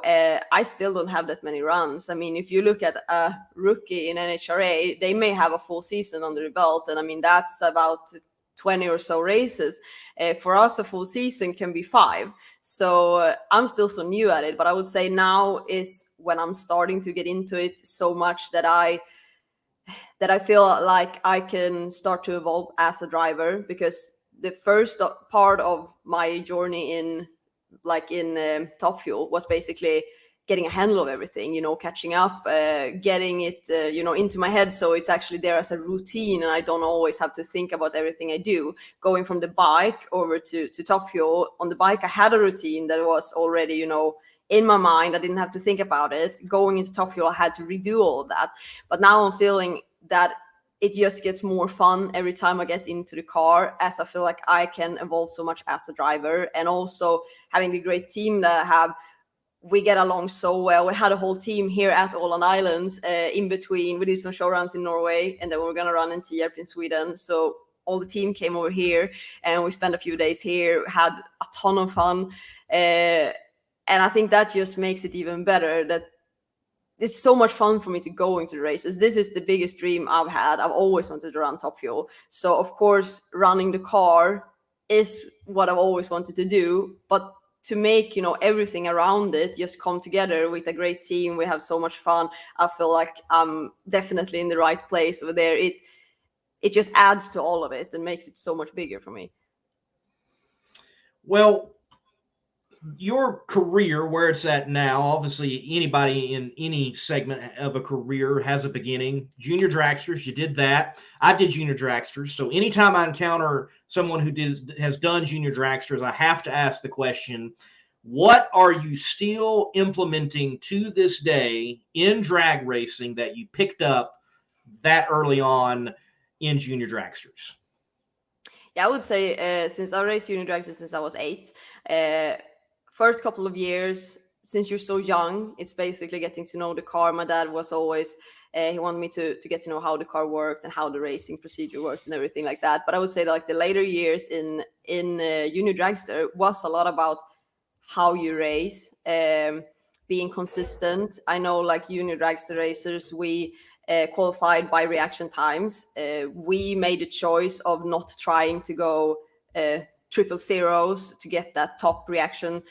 S3: I still don't have that many runs. I mean, if you look at a rookie in NHRA, they may have a full season under the belt, and I mean that's about 20 or so races. For us, a full season can be 5. So I'm still so new at it. But I would say now is when I'm starting to get into it so much that I feel like I can start to evolve as a driver, because the first part of my journey in Top Fuel was basically getting a handle of everything, catching up, getting it, into my head. So it's actually there as a routine, and I don't always have to think about everything I do. Going from the bike over to Top Fuel, on the bike, I had a routine that was already, in my mind. I didn't have to think about it. Going into Top Fuel, I had to redo all of that. But now I'm feeling that it just gets more fun every time I get into the car, as I feel like I can evolve so much as a driver. And also having the great team that I have, we get along so well. We had a whole team here at Åland Islands. In between, we did some show runs in Norway, and then we were going to run in Tierp in Sweden. So all the team came over here, and we spent a few days here, had a ton of fun. And I think that just makes it even better, that it's so much fun for me to go into the races. This is the biggest dream I've had. I've always wanted to run Top Fuel. So of course, running the car is what I've always wanted to do. But to make, everything around it just come together with a great team, we have so much fun. I feel like I'm definitely in the right place over there. It just adds to all of it and makes it so much bigger for me.
S1: Well, your career, where it's at now, obviously anybody in any segment of a career has a beginning. Junior dragsters, you did that. I did junior dragsters. So anytime I encounter someone who has done junior dragsters, I have to ask the question, what are you still implementing to this day in drag racing that you picked up that early on in junior dragsters?
S3: Yeah, I would say since I raced junior dragsters since I was 8, first couple of years, since you're so young, it's basically getting to know the car. My dad was always, he wanted me to get to know how the car worked and how the racing procedure worked and everything like that. But I would say that, like, the later years in junior dragster was a lot about how you race, being consistent. I know, like, junior dragster racers, we qualified by reaction times. We made a choice of not trying to go triple zeros to get that top reaction,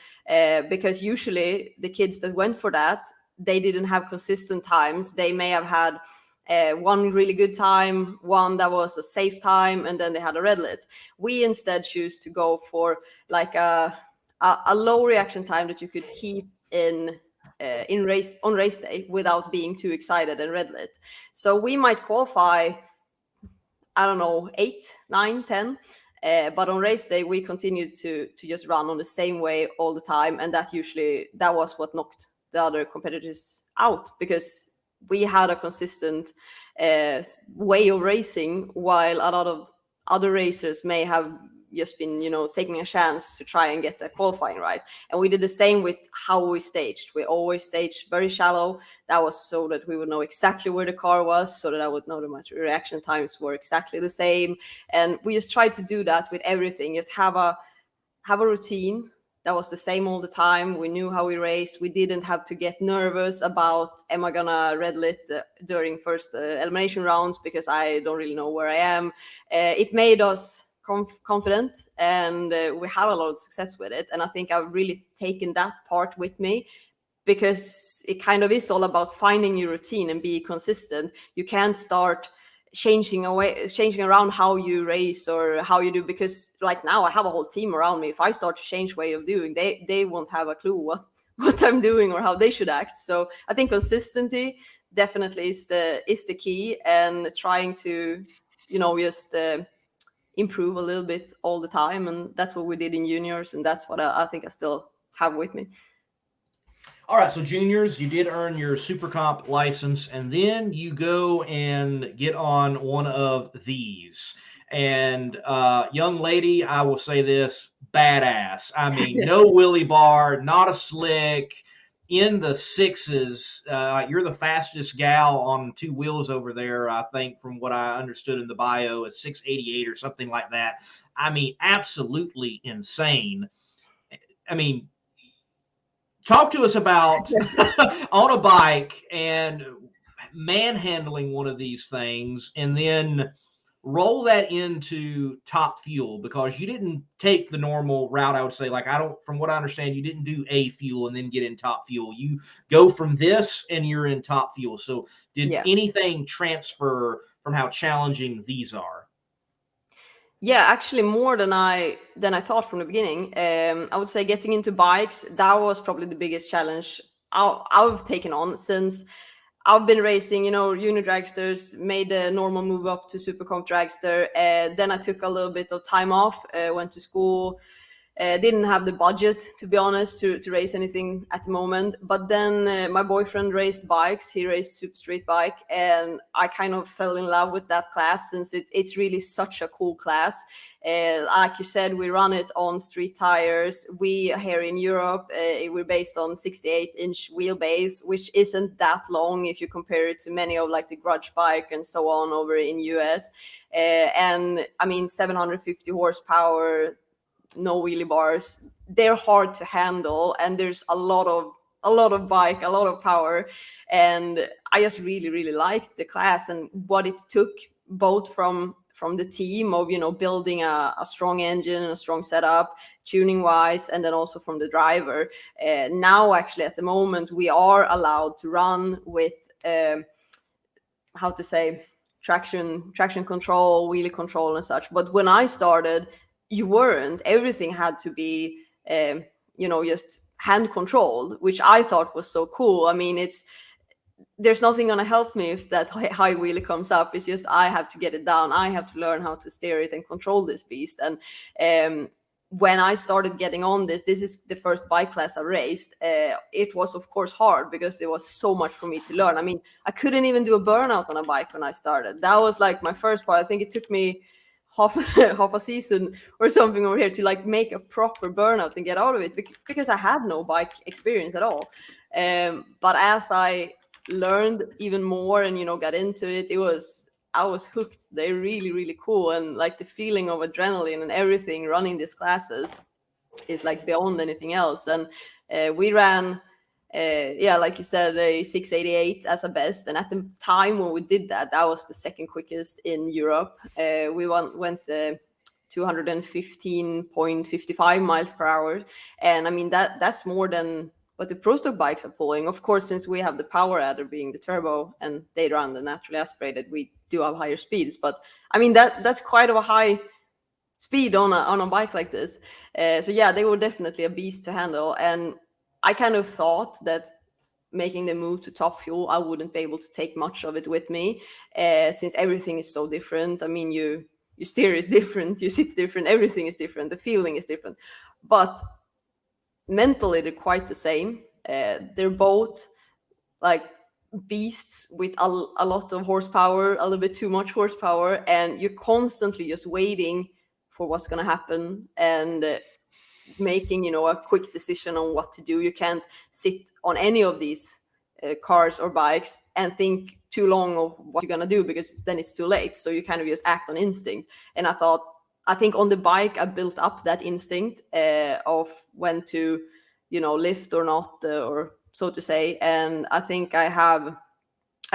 S3: because usually the kids that went for that, they didn't have consistent times. They may have had one really good time, one that was a safe time, and then they had a red lit. We instead choose to go for like a low reaction time that you could keep in race day without being too excited and red lit. So we might qualify, I don't know, 8, 9, 10. But on race day, we continued to just run on the same way all the time, and that was what knocked the other competitors out, because we had a consistent way of racing, while a lot of other racers may have just been, taking a chance to try and get the qualifying right. And we did the same with how we staged. We always staged very shallow. That was so that we would know exactly where the car was, so that I would know that my reaction times were exactly the same. And we just tried to do that with everything. Just have a routine that was the same all the time. We knew how we raced. We didn't have to get nervous about, am I gonna red lit during first elimination rounds, because I don't really know where I am. It made us confident, and we had a lot of success with it. And I think I've really taken that part with me, because it kind of is all about finding your routine and be consistent. You can't start changing around how you race or how you do, because like now I have a whole team around me. If I start to change way of doing, they won't have a clue what I'm doing or how they should act. So I think consistency definitely is the key, and trying to just improve a little bit all the time. And that's what we did in juniors, and that's what I think I still have with me.
S1: All right, so juniors, you did earn your Super Comp license, and then you go and get on one of these. And young lady, I will say this, badass. I mean, no wheelie bar, not a slick, in the sixes. You're the fastest gal on two wheels over there, I think, from what I understood in the bio, at 688 or something like that. I mean, absolutely insane. I mean, talk to us about on a bike and manhandling one of these things, and then roll that into Top Fuel, because you didn't take the normal route. I would say, like, from what I understand, you didn't do A Fuel and then get in Top Fuel. You go from this and you're in Top Fuel. So did anything transfer from how challenging these are?
S3: Yeah, actually more than I thought from the beginning. I would say getting into bikes, that was probably the biggest challenge I've taken on, since I've been racing, uni dragsters, made a normal move up to super comp dragster. Then I took a little bit of time off, went to school. Didn't have the budget, to be honest, to race anything at the moment. But then my boyfriend raced bikes. He raced super street bike, and I kind of fell in love with that class, since it's really such a cool class. Like you said, we run it on street tires. We here in Europe, we're based on 68-inch wheelbase, which isn't that long if you compare it to many of like the grudge bike and so on over in US. And I mean, 750 horsepower, no wheelie bars. They're hard to handle, and there's a lot of bike, a lot of power. And I just really, really liked the class and what it took, both from the team of, building a strong engine and a strong setup, tuning wise, and then also from the driver. Now, actually, at the moment, we are allowed to run with, traction control, wheelie control and such. But when I started, you weren't. Everything had to be, just hand controlled, which I thought was so cool. I mean, there's nothing going to help me if that high wheelie comes up. It's just I have to get it down. I have to learn how to steer it and control this beast. And when I started getting on this is the first bike class I raced. It was, of course, hard, because there was so much for me to learn. I mean, I couldn't even do a burnout on a bike when I started. That was like my first part. I think it took me half a season or something over here to like make a proper burnout and get out of it, because I had no bike experience at all. But as I learned even more and got into it, I was hooked. They're really, really cool, and like the feeling of adrenaline and everything running these classes is like beyond anything else. And we ran like you said, a 688 as a best. And at the time when we did that was the second quickest in Europe. We went 215.55 miles per hour. And I mean, that's more than but the Pro Stock bikes are pulling. Of course, since we have the power adder being the turbo and they run the naturally aspirated, we do have higher speeds. But I mean, that's quite of a high speed on a bike like this. So yeah, they were definitely a beast to handle. And I kind of thought that making the move to Top Fuel, I wouldn't be able to take much of it with me, since everything is so different. I mean, you steer it different, you sit different, everything is different, the feeling is different. But mentally, they're quite the same. They're both like beasts with a lot of horsepower, a little bit too much horsepower, and you're constantly just waiting for what's going to happen and making a quick decision on what to do. You can't sit on any of these cars or bikes and think too long of what you're going to do, because then it's too late. So you kind of just act on instinct. And I think on the bike I built up that instinct of when to lift or not, or so to say. And I think I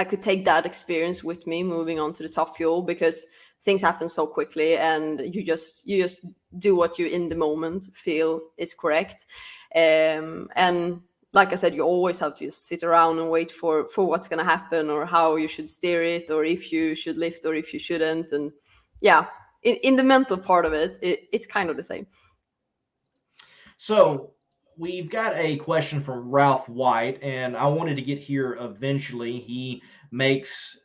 S3: could take that experience with me moving on to the Top Fuel, because things happen so quickly and you just do what you in the moment feel is correct. And like I said, you always have to just sit around and wait for what's going to happen, or how you should steer it, or if you should lift or if you shouldn't. And yeah, in the mental part of it, it's kind of the same.
S1: So we've got a question from Ralph White, and I wanted to get here eventually. He makes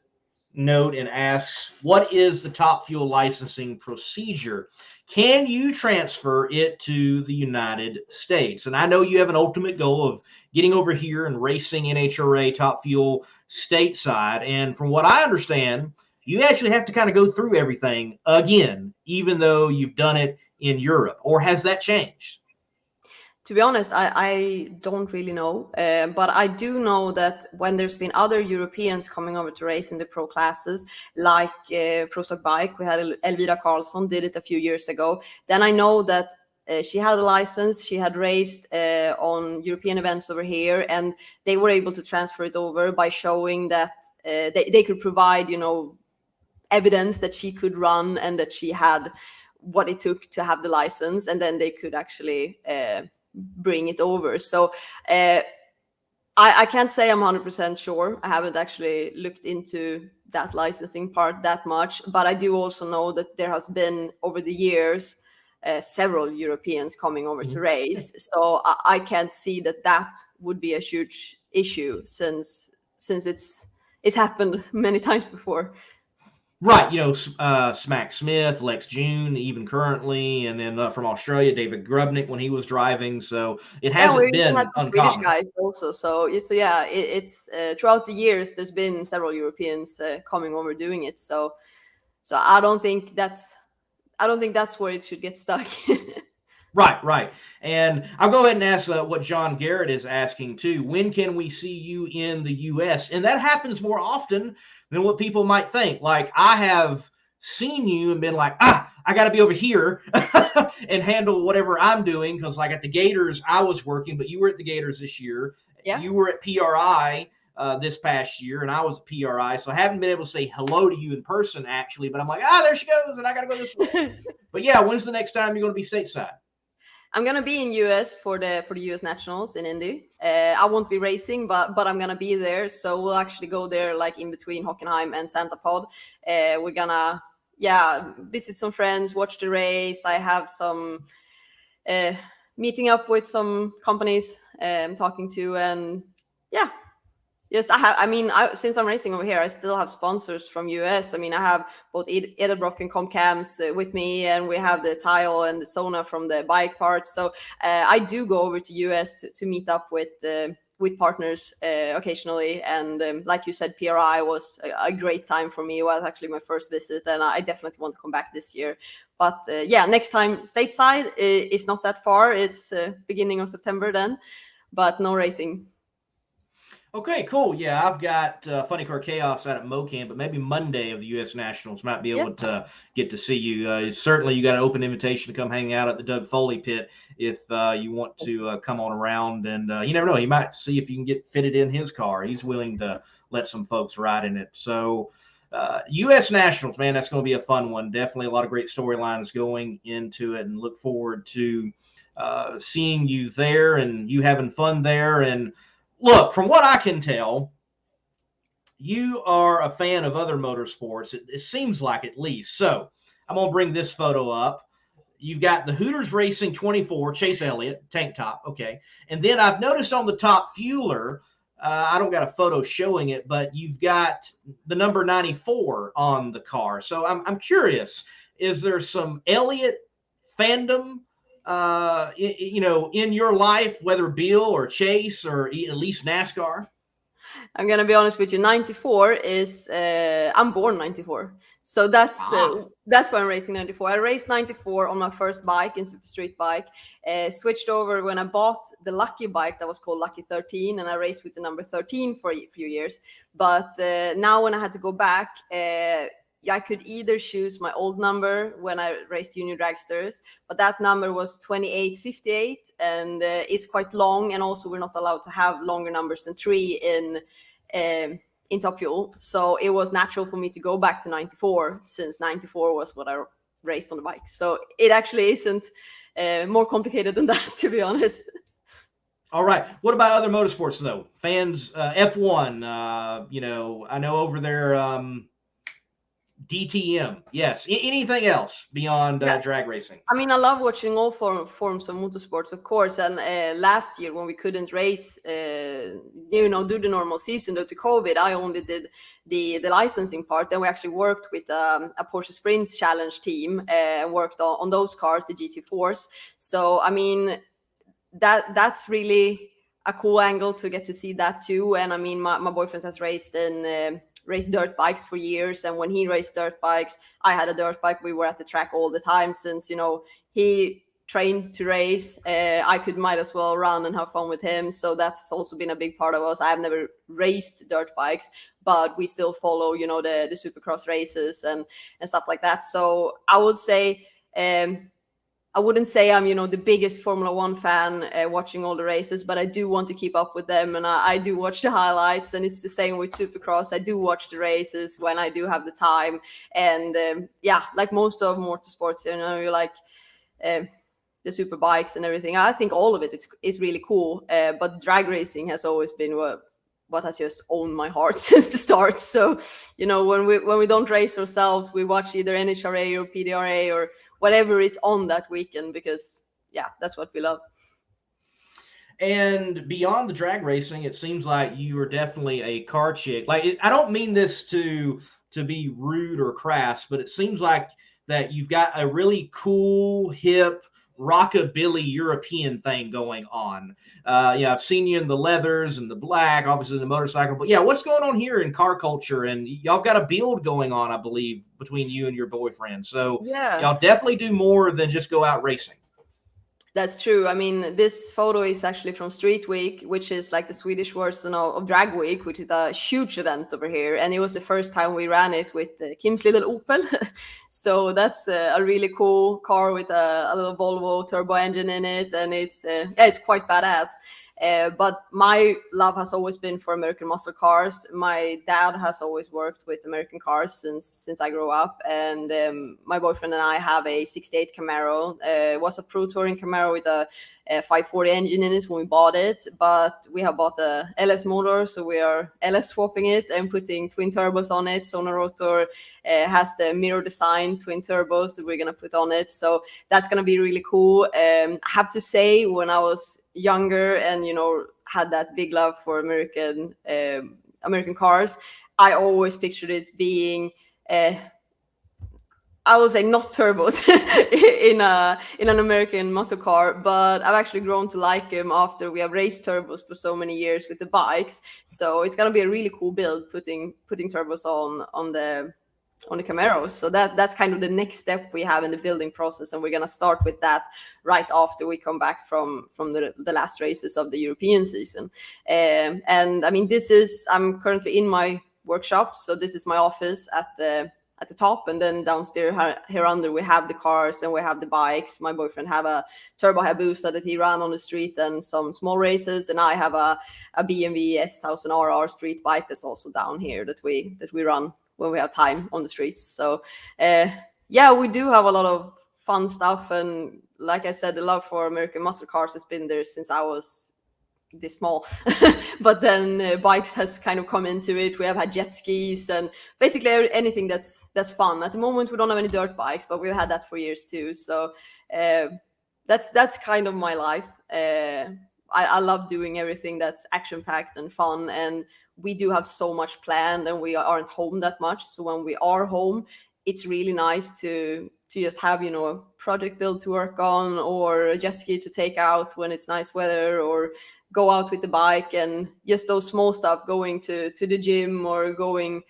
S1: note and asks, what is the Top Fuel licensing procedure? Can you transfer it to the United States? And I know you have an ultimate goal of getting over here and racing NHRA Top Fuel stateside. And from what I understand, you actually have to kind of go through everything again, even though you've done it in Europe. Or has that changed?
S3: To be honest, I don't really know, but I do know that when there's been other Europeans coming over to race in the pro classes, like Pro Stock Bike, we had Elvira Karlsson did it a few years ago. Then I know that she had a license, she had raced on European events over here, and they were able to transfer it over by showing that they could provide, evidence that she could run and that she had what it took to have the license, and then they could actually bring it over. So I can't say I'm 100% sure. I haven't actually looked into that licensing part that much, but I do also know that there has been over the years several Europeans coming over to race. So I can't see that would be a huge issue, since it's happened many times before.
S1: Right, Smack Smith, Lex June, even currently, and then from Australia, David Grubnick when he was driving. So it hasn't been uncommon.
S3: British guys also. So yeah, it's throughout the years there's been several Europeans coming over doing it. So I don't think that's where it should get stuck.
S1: Right. And I'll go ahead and ask what John Garrett is asking too. When can we see you in the U.S.? And that happens more often than what people might think. Like, I have seen you and been like, I got to be over here and handle whatever I'm doing, because like at the Gators I was working, but you were at the Gators this year. Yeah. You were at PRI this past year, and I was at PRI, so I haven't been able to say hello to you in person actually, but I'm like, there she goes, and I got to go this way. But yeah, when's the next time you're going to be stateside?
S3: I'm gonna be in US for the US Nationals in Indy. I won't be racing, but I'm gonna be there. So we'll actually go there like in between Hockenheim and Santa Pod. We're gonna visit some friends, watch the race. I have some meeting up with some companies I'm talking to, and yeah. Yes, since I'm racing over here, I still have sponsors from US. I mean, I have both Edelbrock and Comcams with me, and we have the Tile and the Sona from the bike parts. So I do go over to US to meet up with partners occasionally. And like you said, PRI was a great time for me. It was actually my first visit, and I definitely want to come back this year. But next time stateside is not that far. It's beginning of September then, but no racing.
S1: Okay, cool. Yeah, I've got Funny Car Chaos out at MoCamp, but maybe Monday of the U.S. Nationals might be able to get to see you. Certainly, you got an open invitation to come hang out at the Doug Foley pit if you want to come on around. And you never know, he might see if you can get fitted in his car. He's willing to let some folks ride in it. So U.S. Nationals, man, that's going to be a fun one. Definitely a lot of great storylines going into it, and look forward to seeing you there and you having fun there. And look, from what I can tell, you are a fan of other motorsports. It seems like, at least. So I'm going to bring this photo up. You've got the Hooters Racing 24, Chase Elliott, tank top. Okay. And then I've noticed on the top fueler, I don't got a photo showing it, but you've got the number 94 on the car. So I'm curious, is there some Elliott fandom, in your life, whether Bill or Chase or at least NASCAR?
S3: I'm gonna be honest with you. 94 is I'm born 94, so that's why I'm racing 94. I raced 94 on my first bike, in Super Street bike. Switched over when I bought the Lucky bike that was called Lucky 13, and I raced with the number 13 for a few years. But now when I had to go back, I could either choose my old number when I raced junior dragsters, but that number was 2858, and it's quite long. And also, we're not allowed to have longer numbers than 3 in Top Fuel. So it was natural for me to go back to 94, since 94 was what I raced on the bike. So it actually isn't more complicated than that, to be honest.
S1: All right. What about other motorsports, though? Fans, F1, I know over there, DTM. Yes. Anything else beyond drag racing?
S3: I mean, I love watching all forms of motorsports, of course. And last year, when we couldn't race, do the normal season due to COVID, I only did the licensing part. Then we actually worked with a Porsche Sprint Challenge team and worked on those cars, the GT4s. So, I mean, that's really a cool angle to get to see that too. And I mean, my boyfriend has raced dirt bikes for years, and when he raced dirt bikes, I had a dirt bike. We were at the track all the time, since he trained to race. I might as well run and have fun with him. So that's also been a big part of us. I have never raced dirt bikes, but we still follow the supercross races and stuff like that. So I would say I wouldn't say I'm, the biggest Formula One fan watching all the races, but I do want to keep up with them, and I do watch the highlights. And it's the same with Supercross. I do watch the races when I do have the time. And like most of motorsports, you like the super bikes and everything. I think all of it is really cool. But drag racing has always been what has just owned my heart since the start. So, when we don't race ourselves, we watch either NHRA or PDRA or whatever is on that weekend, because that's what we love.
S1: And beyond the drag racing, it seems like you are definitely a car chick. Like, I don't mean this to be rude or crass, but it seems like that you've got a really cool, hip, rockabilly European thing going on. I've seen you in the leathers and the black, obviously the motorcycle. But what's going on here in car culture? And y'all got a build going on, I believe, between you and your boyfriend. So y'all definitely do more than just go out racing.
S3: That's true. I mean, this photo is actually from Street Week, which is like the Swedish version of Drag Week, which is a huge event over here. And it was the first time we ran it with Kim's little Opel. So that's a really cool car with a little Volvo turbo engine in it. And it's quite badass. But my love has always been for American muscle cars. My dad has always worked with American cars since I grew up, and my boyfriend and I have a '68 Camaro. It was a Pro Touring Camaro with a 540 engine in it when we bought it, but we have bought a LS motor, so we are LS swapping it and putting twin turbos on it. Sonorotor has the mirror design twin turbos that we're gonna put on it, so that's gonna be really cool. I have to say, when I was younger and had that big love for American cars, I always pictured it being I will say not turbos in an American muscle car, but I've actually grown to like them after we have raced turbos for so many years with the bikes. So it's gonna be a really cool build putting turbos on the Camaros. So that's kind of the next step we have in the building process, and we're gonna start with that right after we come back from the last races of the European season. And I mean, I'm currently in my workshop, so this is my office at the top, and then downstairs here under we have the cars and we have the bikes. My boyfriend have a Turbo Hayabusa that he ran on the street and some small races, and I have a BMW S1000RR street bike that's also down here that we run when we have time on the streets. So we do have a lot of fun stuff. And like I said, the love for American muscle cars has been there since I was this small. But then bikes has kind of come into it. We have had jet skis and basically anything that's fun. At the moment we don't have any dirt bikes, but we've had that for years too. So that's kind of my life. I love doing everything that's action packed and fun, and we do have so much planned and we aren't home that much. So when we are home, it's really nice to just have, you know, a project build to work on, or a jet ski to take out when it's nice weather, or go out with the bike, and just those small stuff, going to the gym or going,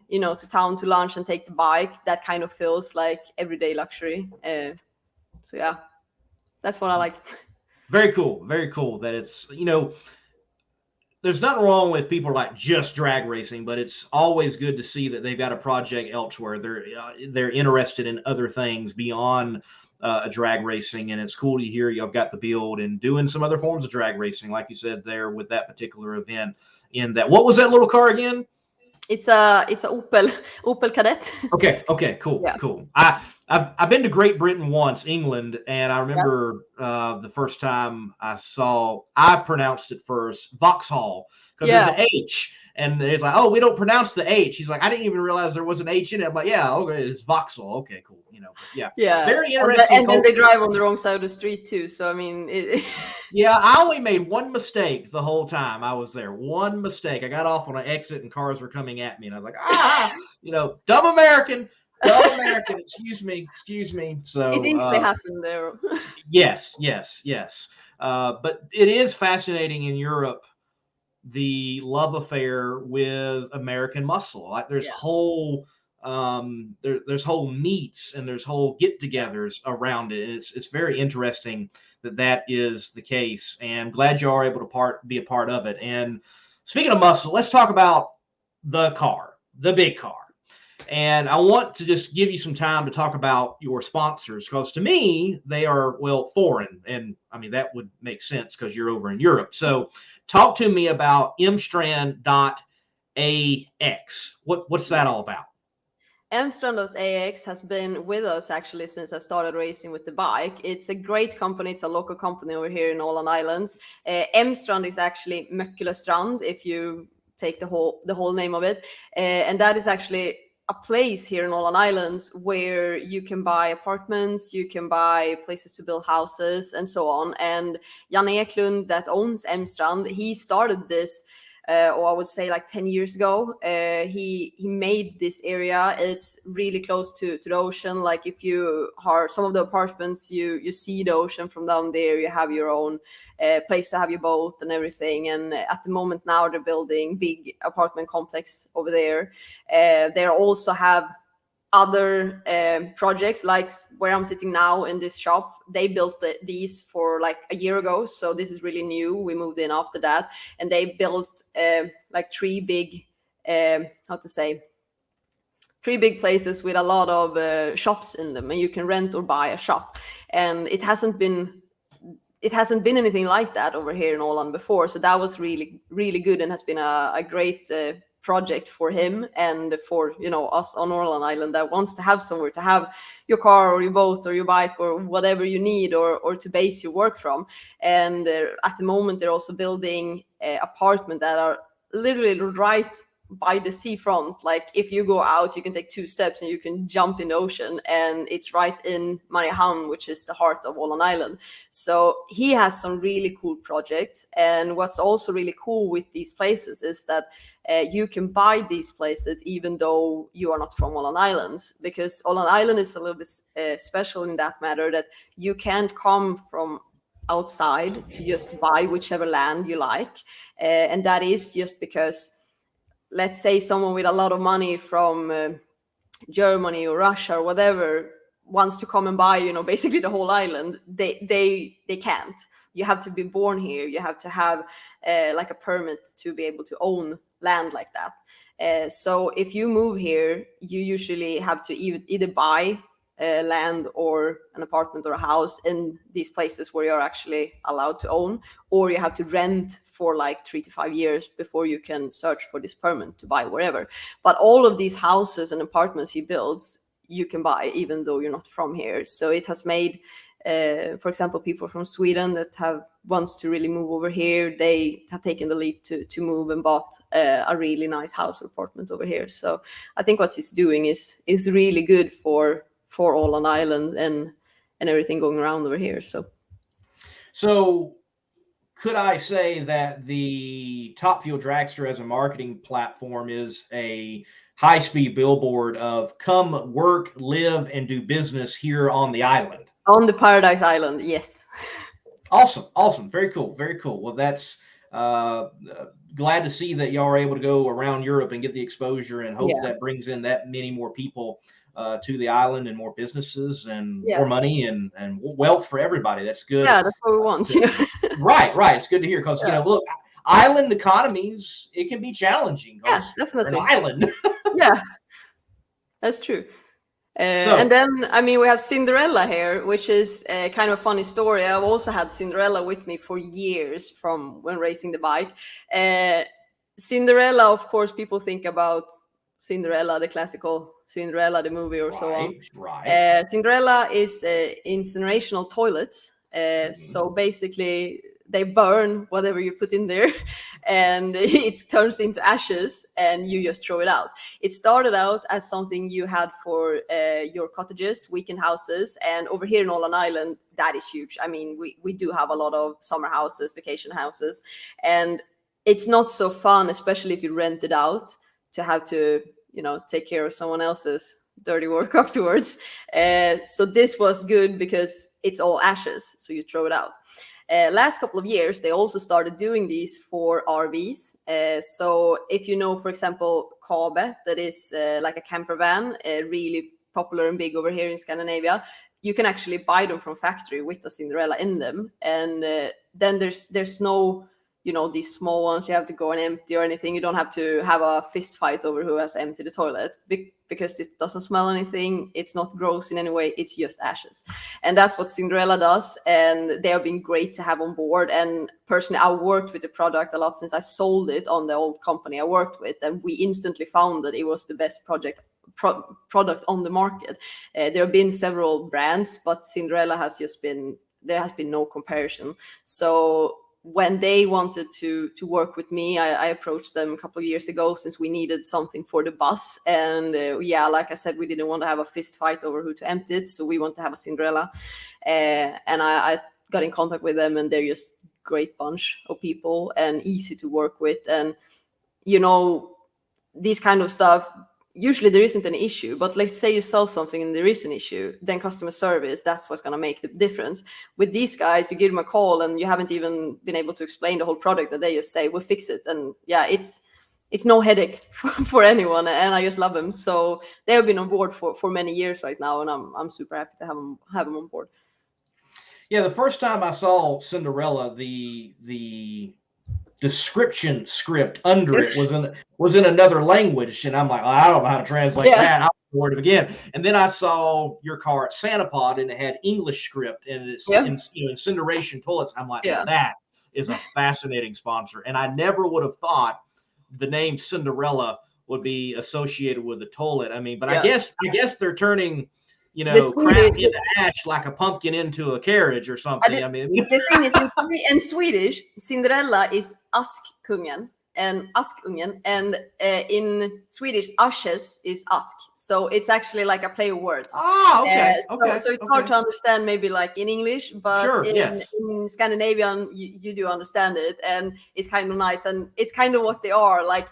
S3: you know, to town to lunch and take the bike. That kind of feels like everyday luxury. So yeah, that's what I like.
S1: Very cool. Very cool that it's, you know, there's nothing wrong with people like just drag racing, but it's always good to see that they've got a project elsewhere. They're interested in other things beyond drag racing, and it's cool to hear you've got the build and doing some other forms of drag racing, like you said there with that particular event. In that, what was that little car again?
S3: It's a Opel Kadett.
S1: Okay, cool,
S3: Yeah.
S1: cool. I've been to Great Britain once, England, and I remember the first time I pronounced it first Vauxhall, because there's an H, and it's like, oh, we don't pronounce the H. He's like, I didn't even realize there was an H in it. I'm like, yeah, okay, it's Vauxhall. Okay, cool. You know, yeah, very interesting.
S3: And then they drive on the wrong side of the street too. So I mean,
S1: yeah, I only made one mistake the whole time I was there. One mistake. I got off on an exit and cars were coming at me, and I was like, you know, dumb American. Excuse me. So
S3: it easily happened there.
S1: Yes. But it is fascinating in Europe, the love affair with American muscle. Like there's whole there's whole meets and there's whole get-togethers around it. And it's very interesting that is the case. And glad you are able to be a part of it. And speaking of muscle, let's talk about the car, the big car. And I want to just give you some time to talk about your sponsors, because to me, they are, well, foreign. And I mean, that would make sense because you're over in Europe. So talk to me about mstrand.ax. What's that all about?
S3: mstrand.ax has been with us actually since I started racing with the bike. It's a great company. It's a local company over here in Åland Islands. Mstrand is actually Möckelöstrand, if you take the whole name of it. And that is actually a place here in Åland Islands where you can buy apartments, you can buy places to build houses and so on. And Jan Eklund, that owns Mstrand, he started this, or I would say like 10 years ago. He made this area. It's really close to the ocean. Like if you are some of the apartments, you see the ocean from down there. You have your own place to have your boat and everything. And at the moment now they're building big apartment complex over there. They also have other projects, like where I'm sitting now in this shop. They built these for like a year ago, so this is really new. We moved in after that, and they built like three big places with a lot of shops in them, and you can rent or buy a shop. And it hasn't been anything like that over here in Åland before, so that was really, really good, and has been a great project for him and for, you know, us on Åland Island that wants to have somewhere to have your car or your boat or your bike or whatever you need, or to base your work from. And at the moment they're also building apartments that are literally right by the seafront. Like if you go out, you can take 2 steps and you can jump in the ocean, and it's right in Mariehamn, which is the heart of Åland Island. So he has some really cool projects. And what's also really cool with these places is that you can buy these places even though you are not from Åland Islands, because Åland Island is a little bit special in that matter, that you can't come from outside to just buy whichever land you like. And that is just because, let's say someone with a lot of money from Germany or Russia or whatever wants to come and buy, you know, basically the whole island. They can't. You have to be born here. You have to have like a permit to be able to own land like that. So if you move here, you usually have to either buy land or an apartment or a house in these places where you're actually allowed to own, or you have to rent for like 3 to 5 years before you can search for this permit to buy wherever. But all of these houses and apartments he builds, you can buy, even though you're not from here. So it has made, for example, people from Sweden that wants to really move over here, they have taken the leap to move and bought a really nice house or apartment over here. So I think what he's doing is really good for Åland Island and everything going around over here.
S1: So could I say that the Top Fuel Dragster as a marketing platform is a high-speed billboard of come work, live, and do business here on the island?
S3: On the Paradise Island, yes.
S1: Awesome. Very cool. Well, that's glad to see that y'all are able to go around Europe and get the exposure, and hope that brings in that many more people to the island, and more businesses, and more money and wealth for everybody. That's good.
S3: Yeah, that's what we want.
S1: Right. It's good to hear, because look, island economies, it can be challenging.
S3: Yeah, definitely.
S1: An island.
S3: Yeah, that's true. And then, I mean, we have Cinderella here, which is a kind of funny story. I've also had Cinderella with me for years from when racing the bike. Cinderella, of course, people think about Cinderella, the classical Cinderella, the movie, or so on.
S1: Right.
S3: Cinderella is incinerational toilets. So basically, they burn whatever you put in there, and it turns into ashes, and you just throw it out. It started out as something you had for your cottages, weekend houses, and over here in Åland Island, that is huge. I mean, we do have a lot of summer houses, vacation houses, and it's not so fun, especially if you rent it out, to have to, take care of someone else's dirty work afterwards. So this was good because it's all ashes, so you throw it out. Last couple of years, they also started doing these for RVs. So if you know, for example, Kabe, that is like a camper van, really popular and big over here in Scandinavia, you can actually buy them from factory with a Cinderella in them. And then there's no, these small ones you have to go and empty or anything. You don't have to have a fist fight over who has emptied the toilet, because it doesn't smell anything. It's not gross in any way. It's just ashes. And that's what Cinderella does. And they have been great to have on board. And personally, I worked with the product a lot since I sold it on the old company I worked with. And we instantly found that it was the best product on the market. There have been several brands, but Cinderella there has been no comparison. So when they wanted to work with me, I approached them a couple of years ago, since we needed something for the bus. And like I said, we didn't want to have a fist fight over who to empty it, so we want to have a Cinderella. And I got in contact with them, and they're just great bunch of people and easy to work with. And these kind of stuff, usually there isn't an issue, but let's say you sell something and there is an issue, then customer service, that's what's going to make the difference. With these guys, you give them a call and you haven't even been able to explain the whole product, that they just say, we'll fix it. And it's no headache for anyone, and I just love them. So they have been on board for many years right now, and I'm super happy to have them on board.
S1: Yeah, the first time I saw Cinderella, the description script under it was in another language, and I'm like, I don't know how to translate that. I'll word it again. And then I saw your car at Santa Pod, and it had English script, and it's incineration toilets. I'm like, that is a fascinating sponsor, and I never would have thought the name Cinderella would be associated with the toilet. I mean, but I guess they're turning crap into ash like a pumpkin into a carriage or something.
S3: The thing is, in Swedish, Cinderella is Askungen and Askungen, and in Swedish, ashes is ask. So it's actually like a play of words.
S1: Oh, okay.
S3: So it's hard to understand, maybe like in English, but in Scandinavian, you do understand it, and it's kind of nice, and it's kind of what they are like.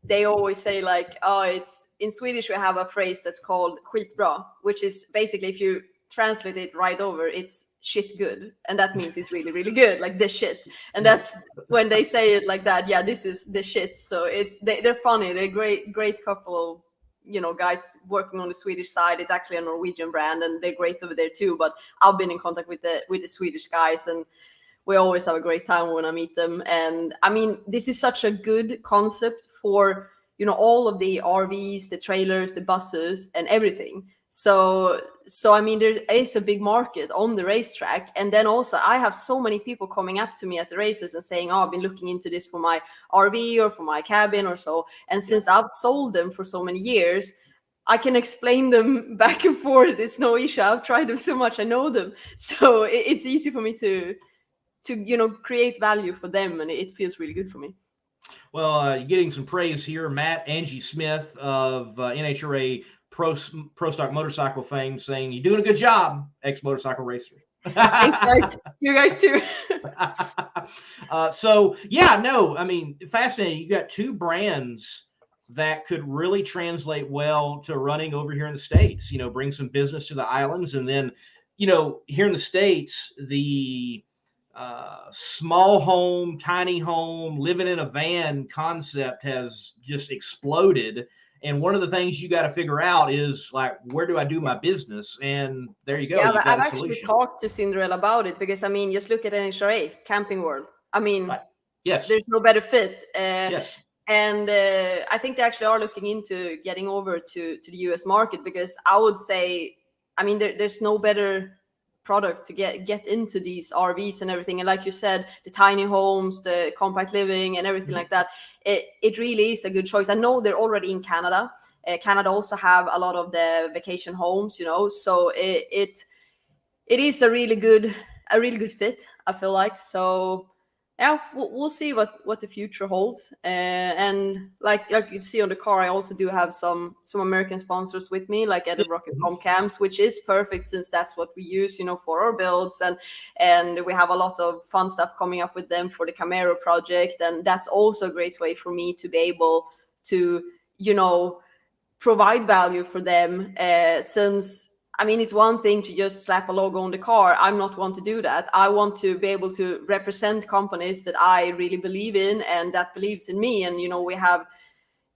S3: They always say like, it's in Swedish, we have a phrase that's called skitbra, which is basically, if you translate it right over, it's shit good. And that means it's really, really good, like the shit. And that's when they say it like that. Yeah, this is the shit. So they're funny. They're great couple of, guys working on the Swedish side. It's actually a Norwegian brand, and they're great over there too. But I've been in contact with the Swedish guys, and we always have a great time when I meet them. And I mean, this is such a good concept for, all of the RVs, the trailers, the buses, and everything. So I mean, there is a big market on the racetrack. And then also, I have so many people coming up to me at the races and saying, I've been looking into this for my RV or for my cabin or so. And since I've sold them for so many years, I can explain them back and forth. It's no issue. I've tried them so much. I know them. So it's easy for me to create value for them, and it feels really good for me.
S1: Well, getting some praise here, Matt Angie Smith of NHRA Pro Stock Motorcycle fame saying you're doing a good job, ex-motorcycle racer.
S3: Thanks, guys. You guys too.
S1: So yeah, no, I mean, fascinating. You got two brands that could really translate well to running over here in the States, bring some business to the islands. And then, here in the States, the small home, tiny home, living in a van concept has just exploded. And one of the things you got to figure out is like, where do I do my business? And there you go.
S3: Yeah,
S1: You've got
S3: I've
S1: a
S3: actually
S1: solution.
S3: talked to Cinderella about it, because I mean, just look at NHRA Camping World. I mean,
S1: Right. Yes.
S3: There's no better fit.
S1: Yes.
S3: And I think they actually are looking into getting over to the US market, because I would say, I mean, there's no better product to get into these RVs and everything. And like you said, the tiny homes, the compact living and everything like that, it really is a good choice. I know they're already in Canada. Canada also have a lot of the vacation homes, so it is a really good fit, I feel like. So yeah, we'll see what the future holds. And like you see on the car, I also do have some American sponsors with me, like Edinburgh and Comcams, which is perfect since that's what we use, for our builds. And we have a lot of fun stuff coming up with them for the Camaro project. And that's also a great way for me to be able to, provide value for them, since I mean, it's one thing to just slap a logo on the car. I'm not one to do that. I want to be able to represent companies that I really believe in and that believes in me. And, we have,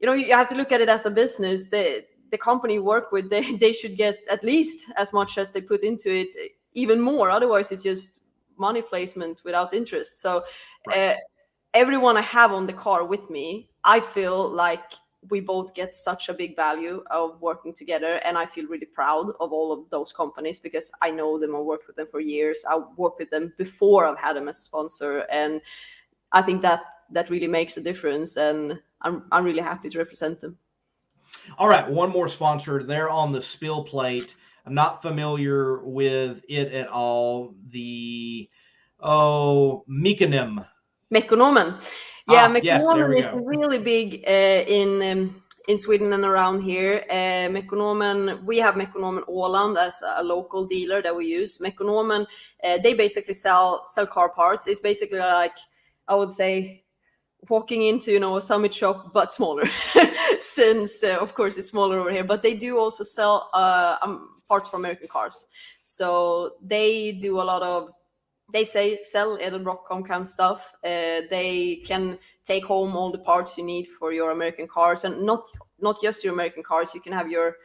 S3: you have to look at it as a business. The company you work with, they should get at least as much as they put into it, even more. Otherwise, it's just money placement without interest. So everyone I have on the car with me, I feel like we both get such a big value of working together, and I feel really proud of all of those companies because I know them. I worked with them for years. I worked with them before I've had them as a sponsor, and I think that really makes a difference, and I'm really happy to represent them.
S1: All right, one more sponsor. They're on the spill plate. I'm not familiar with it at all. The Mekonomen. Yeah, Mekonomen
S3: is really big in Sweden and around here. Mekonomen, we have Mekonomen Åland as a local dealer that we use. Mekonomen, they basically sell car parts. It's basically like, I would say, walking into a Summit shop but smaller, since of course it's smaller over here. But they do also sell parts for American cars. So they do a lot of. They sell Edinburgh Comcam stuff. They can take home all the parts you need for your American cars, and not just your American cars. You can have your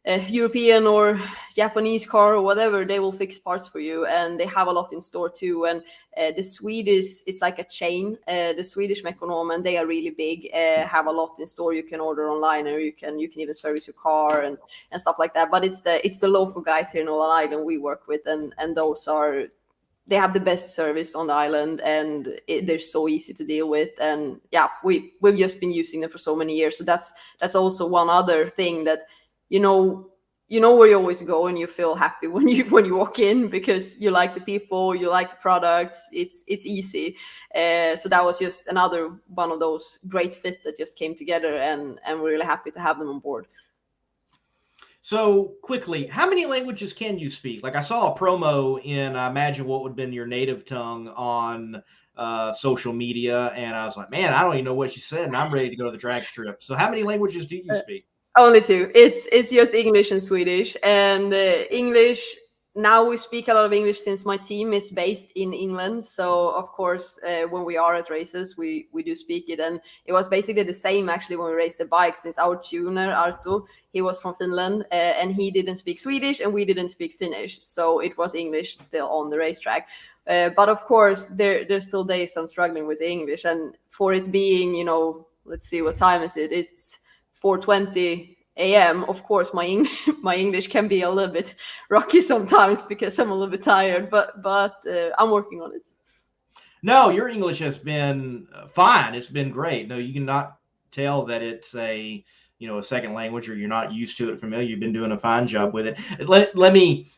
S3: European or Japanese car or whatever. They will fix parts for you, and they have a lot in store too. And the Swedish, it's like a chain. The Swedish Mekonomen, they are really big. Have a lot in store. You can order online, or you can even service your car and stuff like that. But it's the local guys here in Åland Island we work with, and those are. They have the best service on the island, and they're so easy to deal with. And yeah, we've just been using them for so many years. So that's also one other thing that you know where you always go, and you feel happy when you walk in because you like the people, you like the products. It's easy. So that was just another one of those great fit that just came together, and we're really happy to have them on board.
S1: So quickly, how many languages can you speak? Like I saw a promo in, I imagine what would have been your native tongue on social media, and I was like, man, I don't even know what she said, and I'm ready to go to the drag strip. So how many languages do you speak?
S3: Only two. It's just English and Swedish. And English, now we speak a lot of English since my team is based in England. So of course, when we are at races, we do speak it. And it was basically the same actually when we raced the bike, since our tuner, Arto, he was from Finland, and he didn't speak Swedish and we didn't speak Finnish. So it was English still on the racetrack. But of course, there's still days I'm struggling with English. And for it being, let's see, what time is it? It's 4:20 a.m. Of course, my English can be a little bit rocky sometimes because I'm a little bit tired, but I'm working on it.
S1: No, your English has been fine. It's been great. No, you cannot tell that it's a a second language, or you're not used to it, familiar, you've been doing a fine job with it. Let me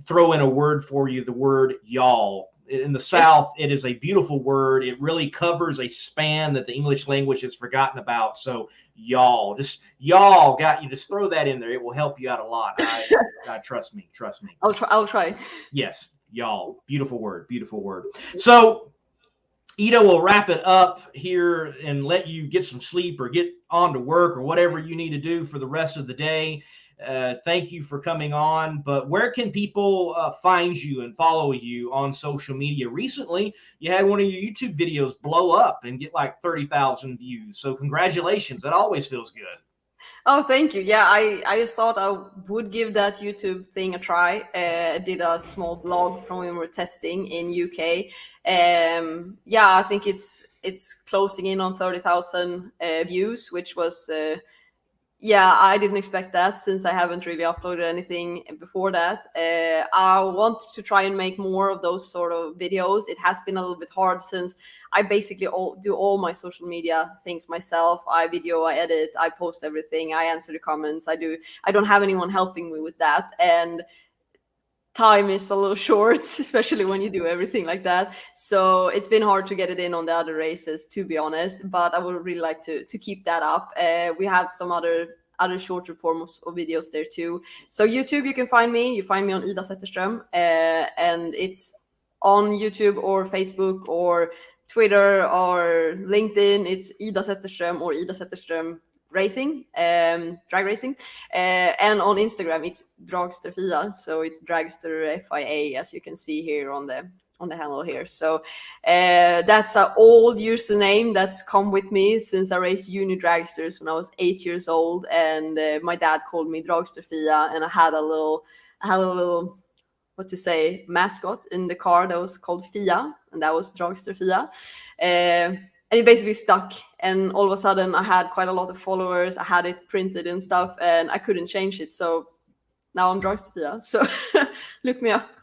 S1: throw in a word for you, the word y'all. In the South, it is a beautiful word. It really covers a span that the English language has forgotten about. So y'all, just throw that in there. It will help you out a lot. Trust me.
S3: I'll try.
S1: Yes, y'all. Beautiful word. So Ida will wrap it up here and let you get some sleep or get on to work or whatever you need to do for the rest of the day. Thank you for coming on. But where can people find you and follow you on social media? Recently, you had one of your YouTube videos blow up and get like 30,000 views. So congratulations. That always feels good.
S3: Oh, thank you. Yeah, I just thought I would give that YouTube thing a try. I did a small blog from when we were testing in UK. Yeah, I think it's closing in on 30,000 views, which was yeah, I didn't expect that since I haven't really uploaded anything before that. I want to try and make more of those sort of videos. It has been a little bit hard since I basically do all my social media things myself. I video, I edit, I post everything, I answer the comments. I don't have anyone helping me with that. And time is a little short, especially when you do everything like that. So it's been hard to get it in on the other races, to be honest, but I would really like to keep that up. We have some other shorter forms of videos there too. So YouTube, you find me on Ida Zetterstrom, and it's on YouTube or Facebook or Twitter or LinkedIn. It's Ida Zetterstrom or Ida Zetterstrom Racing, drag racing, and on Instagram it's Dragster FIA, so it's Dragster FIA, as you can see here on the handle here. So that's an old username that's come with me since I raced uni dragsters when I was 8 years old, and my dad called me Dragster FIA, and I had a little mascot in the car that was called FIA, and that was Dragster FIA. And it basically stuck, and all of a sudden I had quite a lot of followers. I had it printed and stuff, and I couldn't change it. So now I'm Dragster FIA. So look me up.